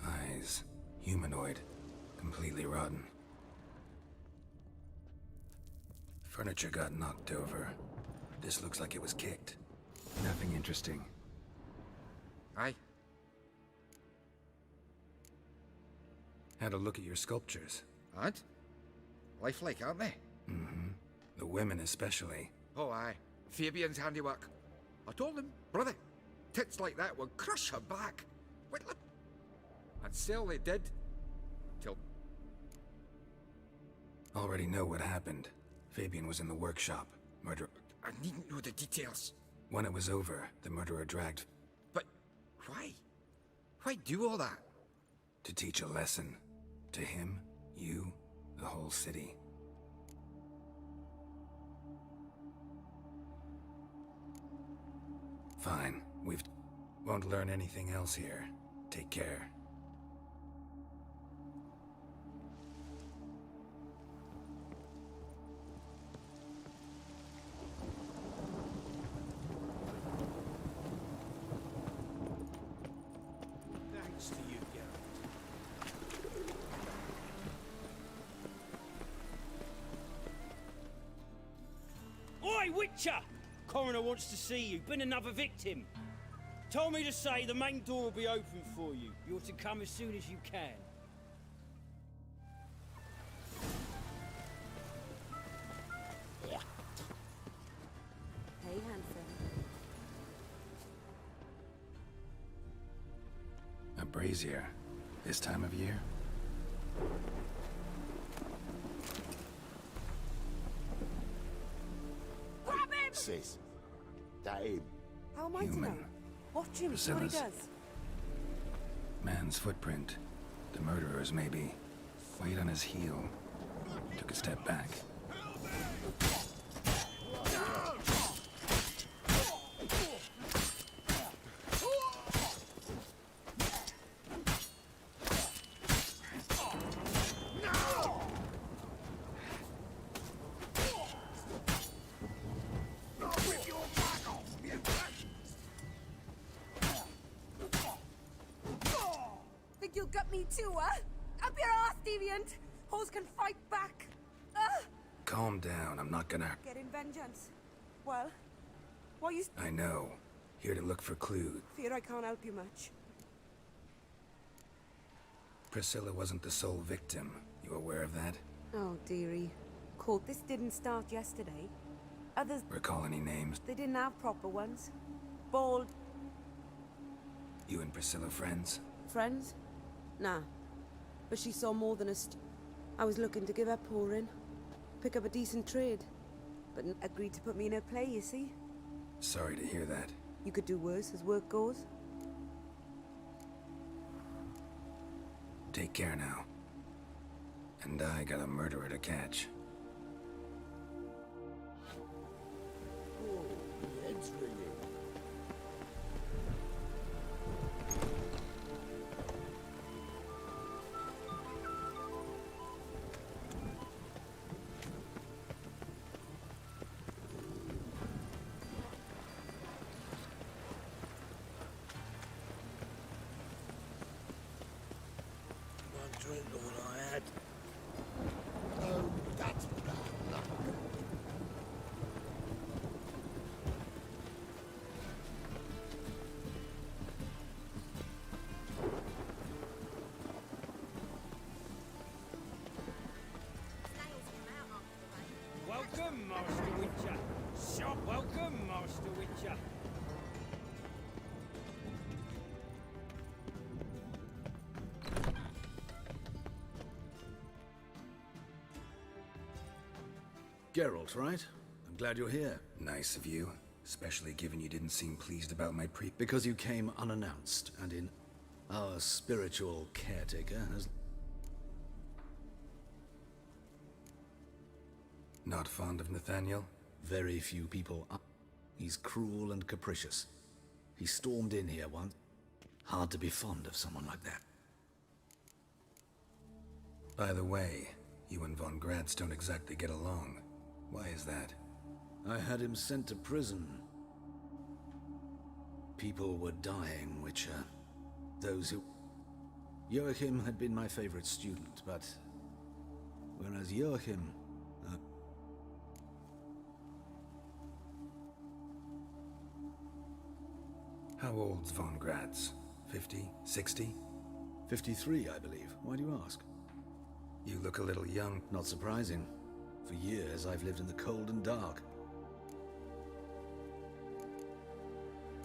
Eyes, humanoid, completely rotten. Furniture got knocked over. This looks like it was kicked. Nothing interesting. Aye. Had a look at your sculptures. And? Lifelike, aren't they? Mm-hmm. The women especially. Oh, aye. Fabian's handiwork. I told him, brother, tits like that would crush her back. Wait, look. And still they did. Till... Already know what happened. Fabian was in the workshop. Murder... I needn't know the details. When it was over, the murderer dragged... But why? Why do all that? To teach a lesson. To him, you, the whole city. Fine, won't learn anything else here. Take care. Thanks to you, Geralt. Oi, Witcher! Coroner wants to see you. Been another victim. Told me to say the main door will be open for you. You're to come as soon as you can. Hey, handsome. A brazier. This time of year? Grab him! Sis, that him? How am I to know? Watch him, see what he Priscilla's. does. Man's footprint. The murderer's, maybe. Weight on his heel. Took a step back. Think you'll gut me too, huh? Up your ass, deviant! Hoes can fight back! Calm down, I'm not gonna... Getting vengeance. Well, why you... I know. Here to look for clues. Fear I can't help you much. Priscilla wasn't the sole victim. You aware of that? Oh, dearie. Court, this didn't start yesterday. Others... Recall any names? They didn't have proper ones. Bald... You and Priscilla friends? Friends? Nah. But she saw more than I was looking to give her pouring. Pick up a decent trade. But agreed to put me in her play, you see? Sorry to hear that. You could do worse as work goes. Take care now. And I got a murderer to catch. Oh, the head's ringing. One drink all I had. Oh, that Geralt, right? I'm glad you're here. Nice of you, especially given you didn't seem pleased about my Because you came unannounced, and in our spiritual caretaker has... Not fond of Nathaniel? Very few people are. He's cruel and capricious. He stormed in here once. Hard to be fond of someone like that. By the way, you and Von Gratz don't exactly get along. Why is that? I had him sent to prison. People were dying, Witcher. Those who... Joachim had been my favorite student, but... Whereas Joachim... How old's Von Gratz? 50? 60? 53, I believe. Why do you ask? You look a little young. Not surprising. For years, I've lived in the cold and dark.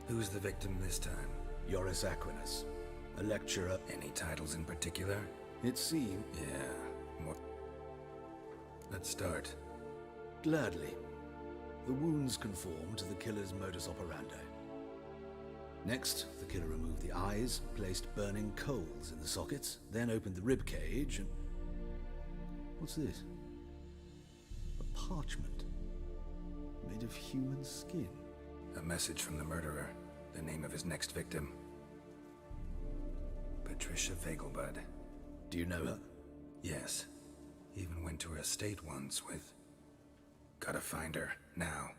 Who's the victim this time? Joris Aquinas, a lecturer. Any titles in particular? It seemed... Yeah, more... Let's start. Gladly. The wounds conform to the killer's modus operandi. Next, the killer removed the eyes, placed burning coals in the sockets, then opened the rib cage and... What's this? A parchment. Made of human skin. A message from the murderer. The name of his next victim. Patricia Vegelbud. Do you know her? Yes. Even went to her estate once with... Gotta find her, now.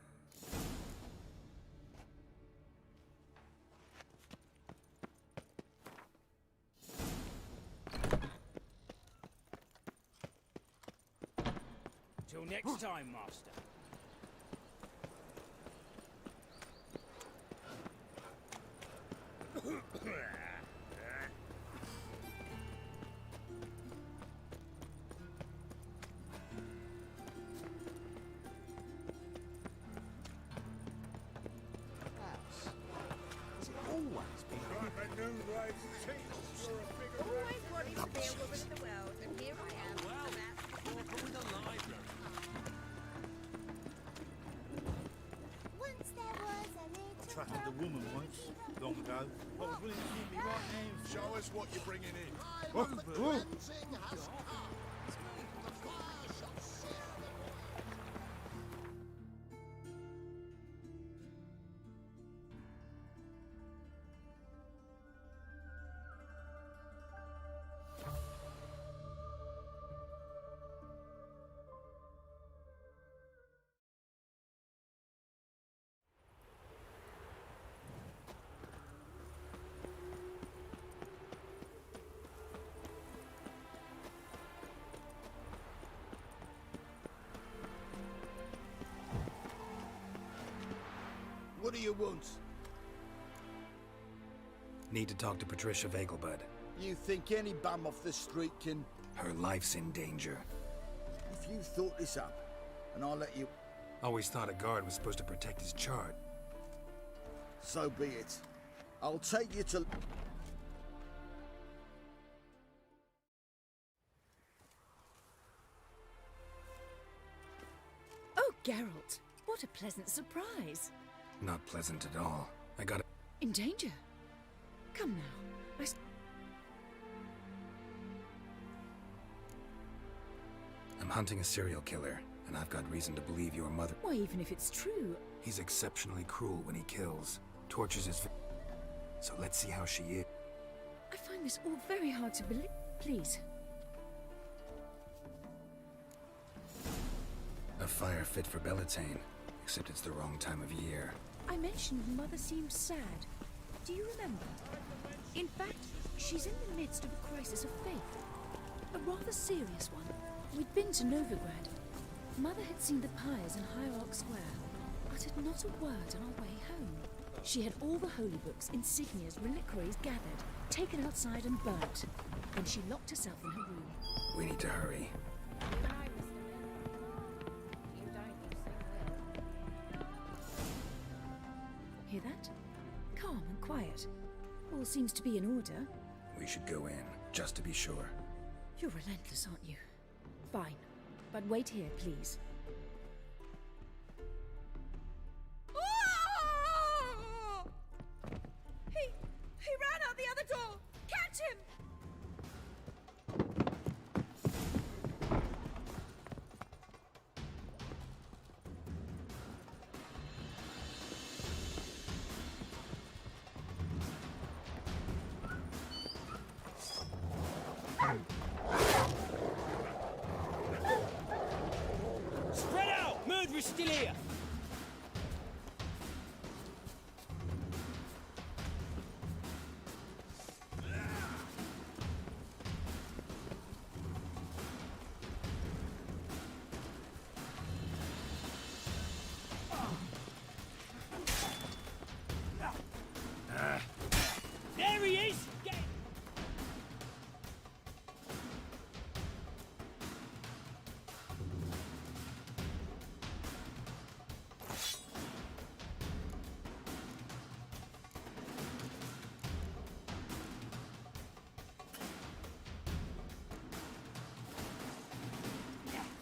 Till next time, Master. Always wanted to be a woman in the world, and here I am. Once there was a little... I trusted a woman once, long ago. I was willing to keep me right now. Show us what you're bringing in. What do you want? Need to talk to Patricia Vegelbud. You think any bum off the street can... Her life's in danger. If you thought this up, and I'll let you... Always thought a guard was supposed to protect his charge. So be it. I'll take you to... Oh, Geralt, what a pleasant surprise. Not pleasant at all. I gotta... In danger? Come now. I'm hunting a serial killer, and I've got reason to believe your mother... Why, even if it's true... He's exceptionally cruel when he kills. Tortures his... So let's see how she is. I find this all very hard to believe. Please. A fire fit for Bellatane, except it's the wrong time of year. I mentioned Mother seemed sad. Do you remember? In fact, she's in the midst of a crisis of faith. A rather serious one. We'd been to Novigrad. Mother had seen the pyres in Hierarch Square, uttered not a word on our way home. She had all the holy books, insignias, reliquaries gathered, taken outside and burnt. Then she locked herself in her room. We need to hurry. Hear that? Calm and quiet. All seems to be in order. We should go in, just to be sure. You're relentless, aren't you? Fine. But wait here, please. Out the other door! Catch him! Spread out! Murderer's still here! There he is! Get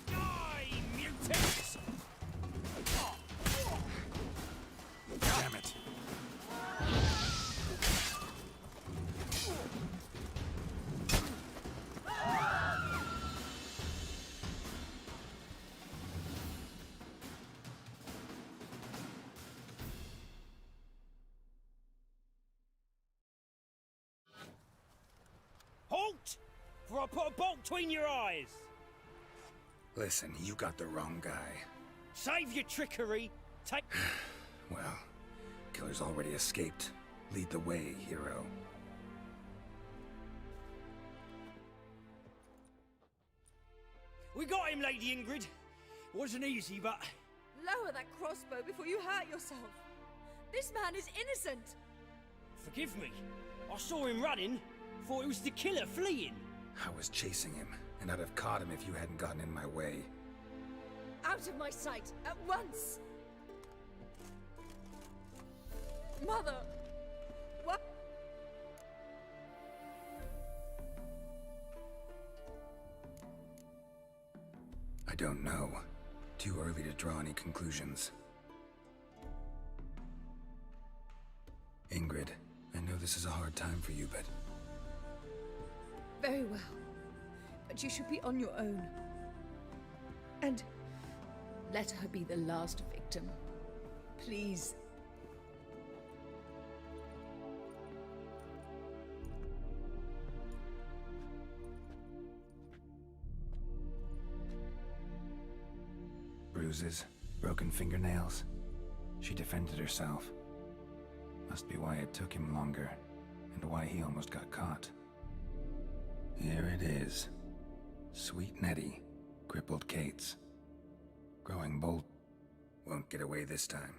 Die, mutants! Damn it. Halt! For I put a bolt between your eyes! Listen, you got the wrong guy. Save your trickery! Take... Well, killer's already escaped. Lead the way, hero. We got him, Lady Ingrid. Wasn't easy, but... Lower that crossbow before you hurt yourself. This man is innocent. Forgive me. I saw him running. Thought it was the killer fleeing. I was chasing him, and I'd have caught him if you hadn't gotten in my way. Out of my sight, at once! Mother! What? I don't know. Too early to draw any conclusions. Ingrid, I know this is a hard time for you, but... Very well. But you should be on your own. And let her be the last victim. Please. Bruises, broken fingernails. She defended herself. Must be why it took him longer, and why he almost got caught. Here it is. Sweet Nettie, crippled Kate's. Growing bold. Won't get away this time.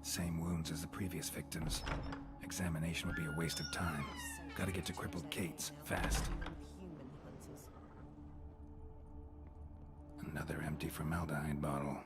Same wounds as the previous victims. Examination would be a waste of time. Gotta get to crippled Kate's, fast. Another empty formaldehyde bottle.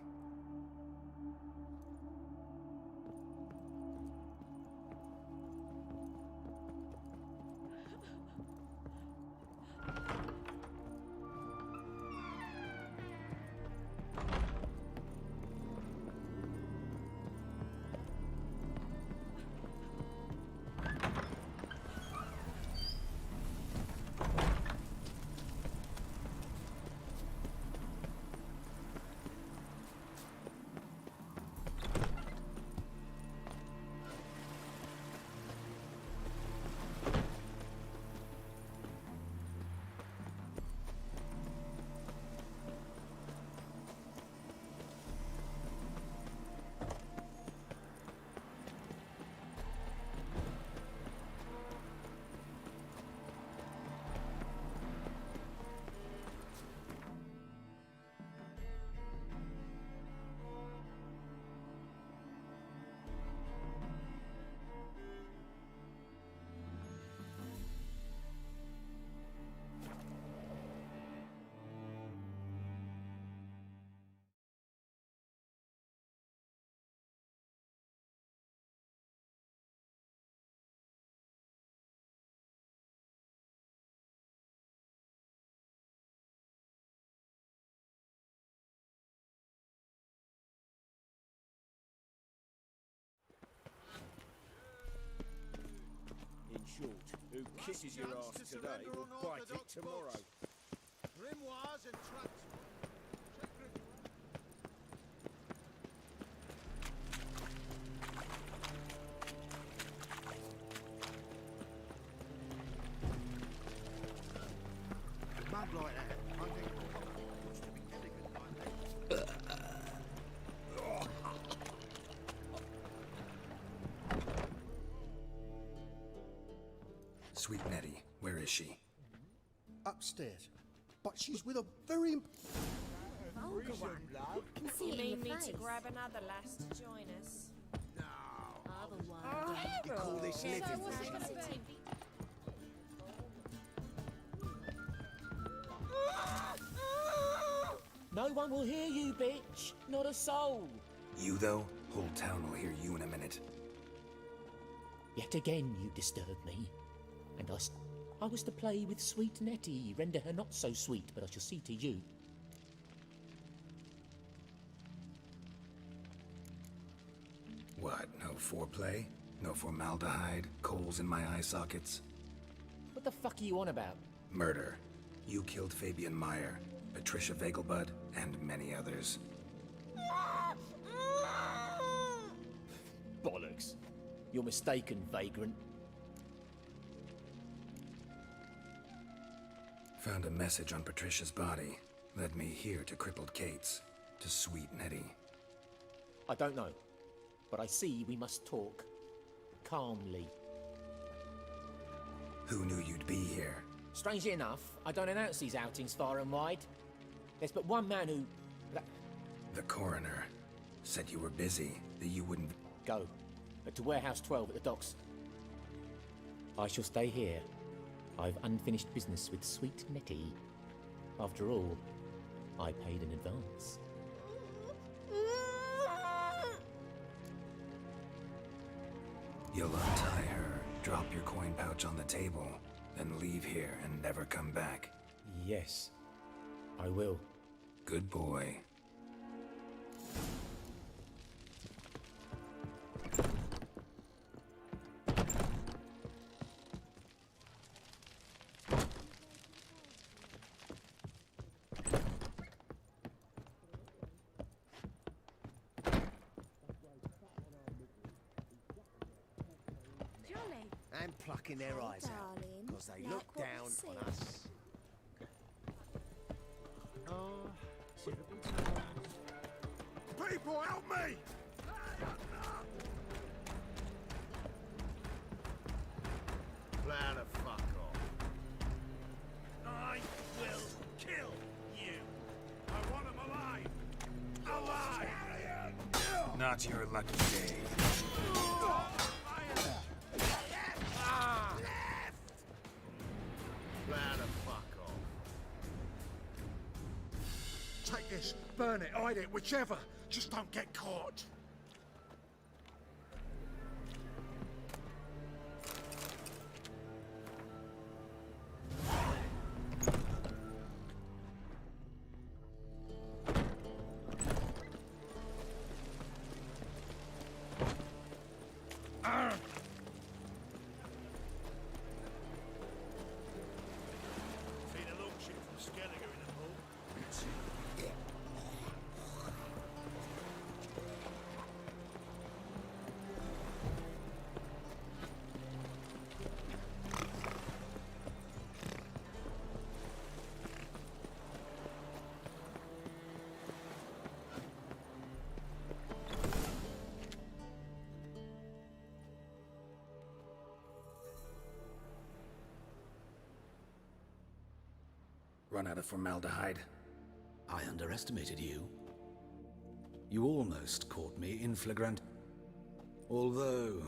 kisses your ass today, will bite it tomorrow. Grimoires and tracts. Mud like that. I think it wants to be elegant like that. Sweet Nettie, where is she? Upstairs. But she's with a very Vulgar one. Can see You it in mean your me face. to grab another lass to join us? Other one. You call this living? So what's it gonna be? No one will hear you, bitch. Not a soul. You, though? Whole town will hear you in a minute. Yet again you disturb me. And I was to play with sweet Nettie, render her not so sweet, but I shall see to you. What, no foreplay? No formaldehyde? Coals in my eye sockets? What the fuck are you on about? Murder. You killed Fabian Meyer, Patricia Vegelbud, and many others. Bollocks. You're mistaken, vagrant. Found a message on Patricia's body. Led me here to crippled Kate's. To sweet Nettie. I don't know. But I see we must talk. Calmly. Who knew you'd be here? Strangely enough, I don't announce these outings far and wide. There's but one man who... The coroner. Said you were busy, that you wouldn't... Go. To Warehouse 12 at the docks. I shall stay here. I've unfinished business with sweet Nettie. After all, I paid in advance. You'll untie her, drop your coin pouch on the table, then leave here and never come back. Yes, I will. Good boy. Jolly. And plucking their eyes out, darling. because they Like look what down we on see. us. People, help me! Plow the fuck off. I will kill you. I want him alive. Alive! Not your lucky day. Plow the fuck off. Take this, burn it, hide it, whichever. Just don't get caught. See the long ship from Skelliger in the pool? Run out of formaldehyde. I underestimated you. You almost caught me in flagrant. Although,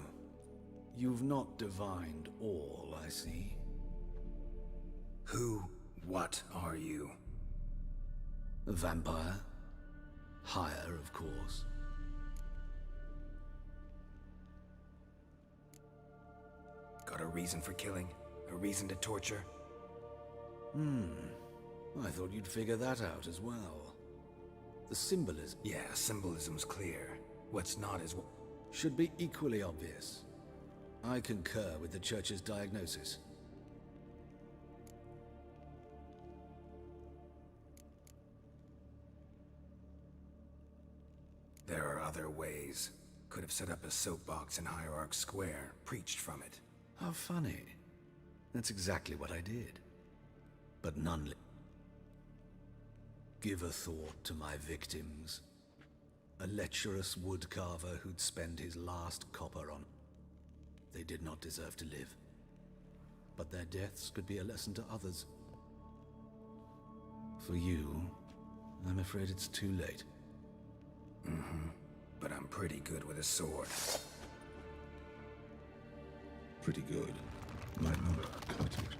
you've not divined all, I see. Who, what are you? A vampire. Higher, of course. Got a reason for killing? A reason to torture? I thought you'd figure that out as well. The symbolism... Yeah, symbolism's clear. What's not is... should be equally obvious. I concur with the Church's diagnosis. There are other ways. Could have set up a soapbox in Hierarch Square, preached from it. How funny. That's exactly what I did. But none. Give a thought to my victims. A lecherous woodcarver who'd spend his last copper on. They did not deserve to live. But their deaths could be a lesson to others. For you, I'm afraid it's too late. Mm-hmm. But I'm pretty good with a sword. Pretty good. Might not cut it.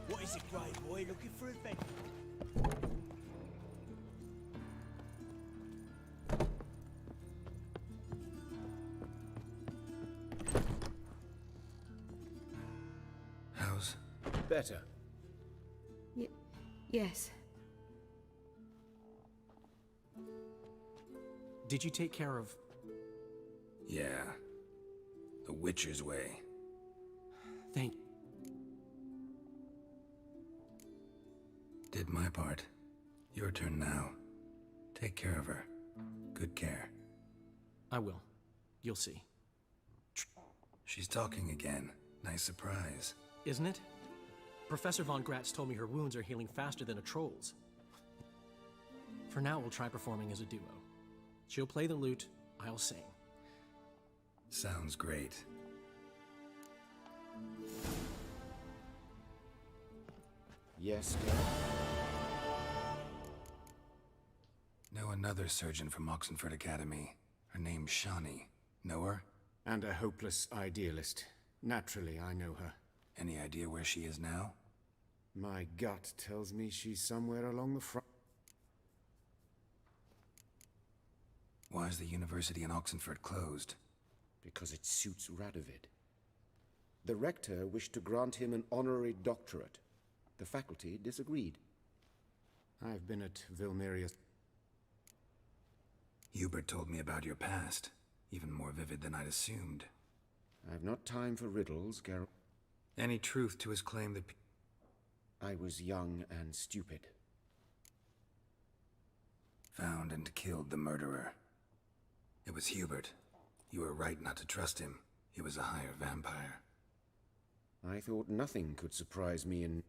What is it, grey boy? Looking for adventure? How's... Better. Yes. Did you take care of... Yeah. The Witcher's way. Thank... Did my part. Your turn now. Take care of her. Good care. I will. You'll see. She's talking again. Nice surprise. Isn't it? Professor Von Gratz told me her wounds are healing faster than a troll's. For now, we'll try performing as a duo. She'll play the lute, I'll sing. Sounds great. Yes, Geralt? Know another surgeon from Oxenford Academy. Her name's Shawnee. Know her? And a hopeless idealist. Naturally, I know her. Any idea where she is now? My gut tells me she's somewhere along the front. Why is the university in Oxenford closed? Because it suits Radovid. The rector wished to grant him an honorary doctorate. The faculty disagreed. I've been at Vilmerius. Hubert told me about your past. Even more vivid than I'd assumed. I've not time for riddles, Geralt. Any truth to his claim that... I was young and stupid. Found and killed the murderer. It was Hubert. You were right not to trust him. He was a higher vampire. I thought nothing could surprise me in...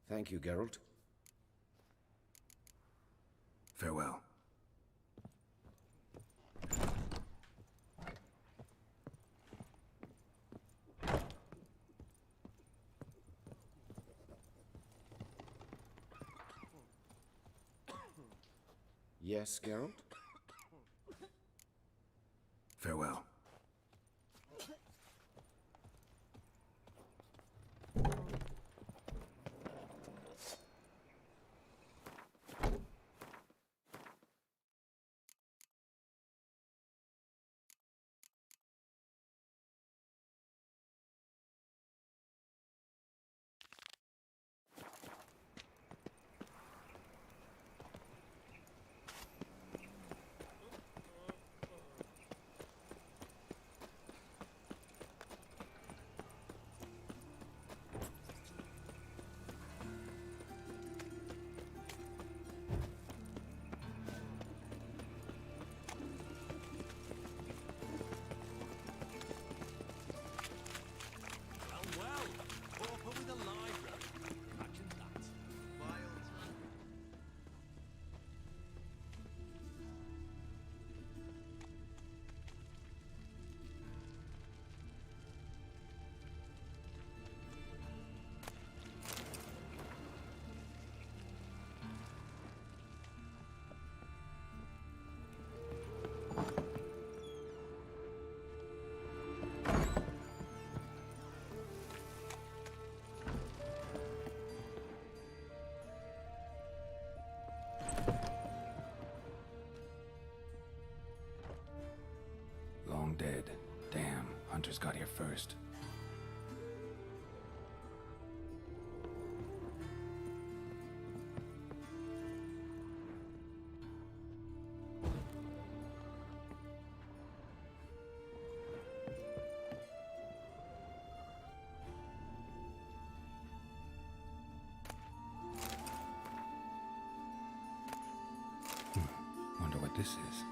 Thank you, Geralt. Farewell. Yes, Geralt? Farewell. Long dead. Damn, Hunters got here first. Wonder what this is.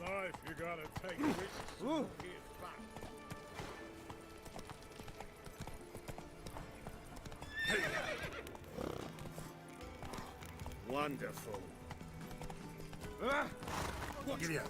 Life, you gotta take risks. Ooh. Get back. Wonderful. Give you.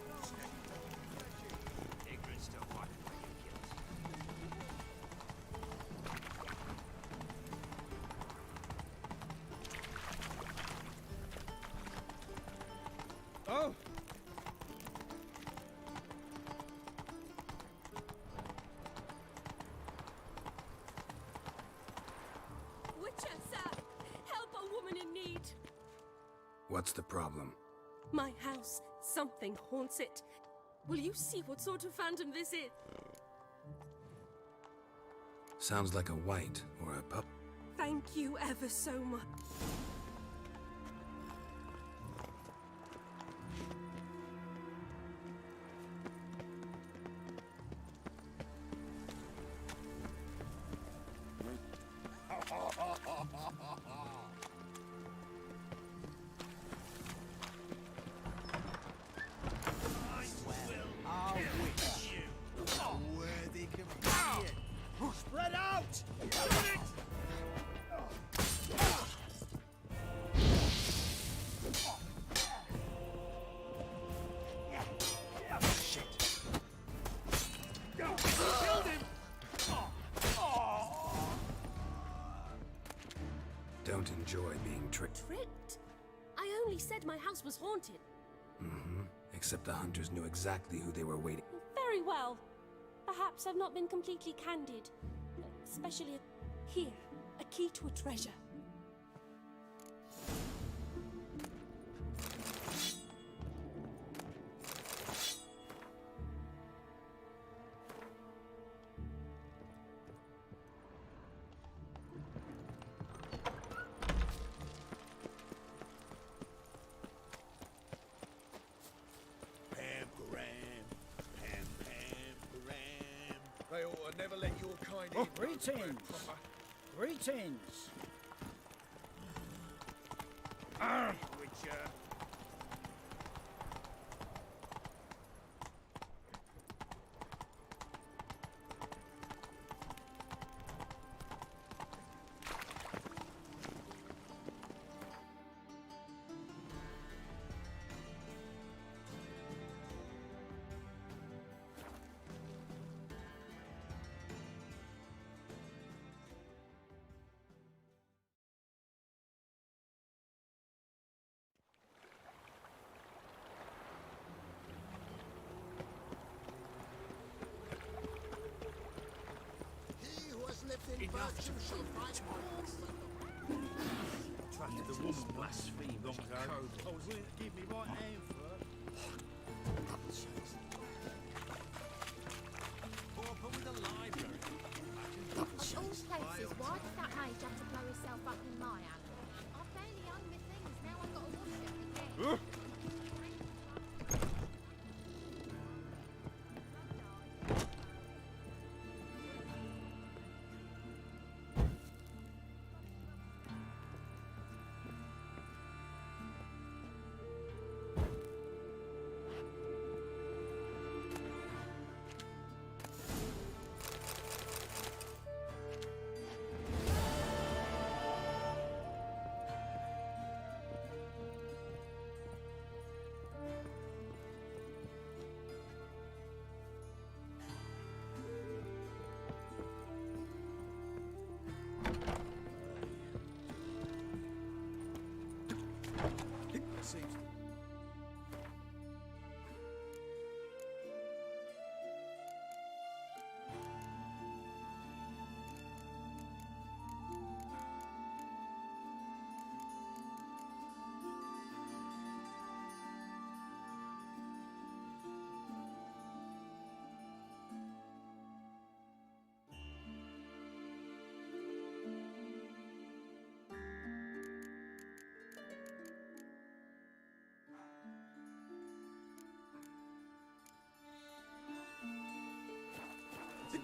What's the problem? My house. Something haunts it. Will you see what sort of phantom this is? Sounds like a white or a pup. Thank you ever so much. Spread out! Don't enjoy being tricked. Tricked? I only said my house was haunted. Mm-hmm. Except the hunters knew exactly who they were waiting. Very well. Perhaps I've not been completely candid. Especially here, a key to a treasure. They ought to never let your kind in. Greetings! Greetings! Witcher. Trusted the woman blasphemed long ago. I was willing to give me right hand for her. But with a library. Of all places, why did that mage have to blow himself up in my alley? I barely own my things, now I've got to wash it again.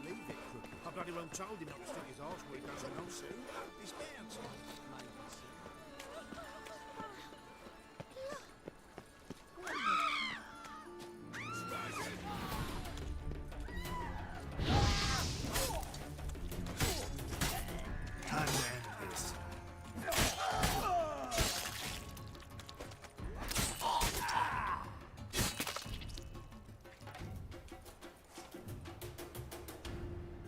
Leave it, crooked. I bloody well told him not to stick his arse where he doesn't know to. He's bound to.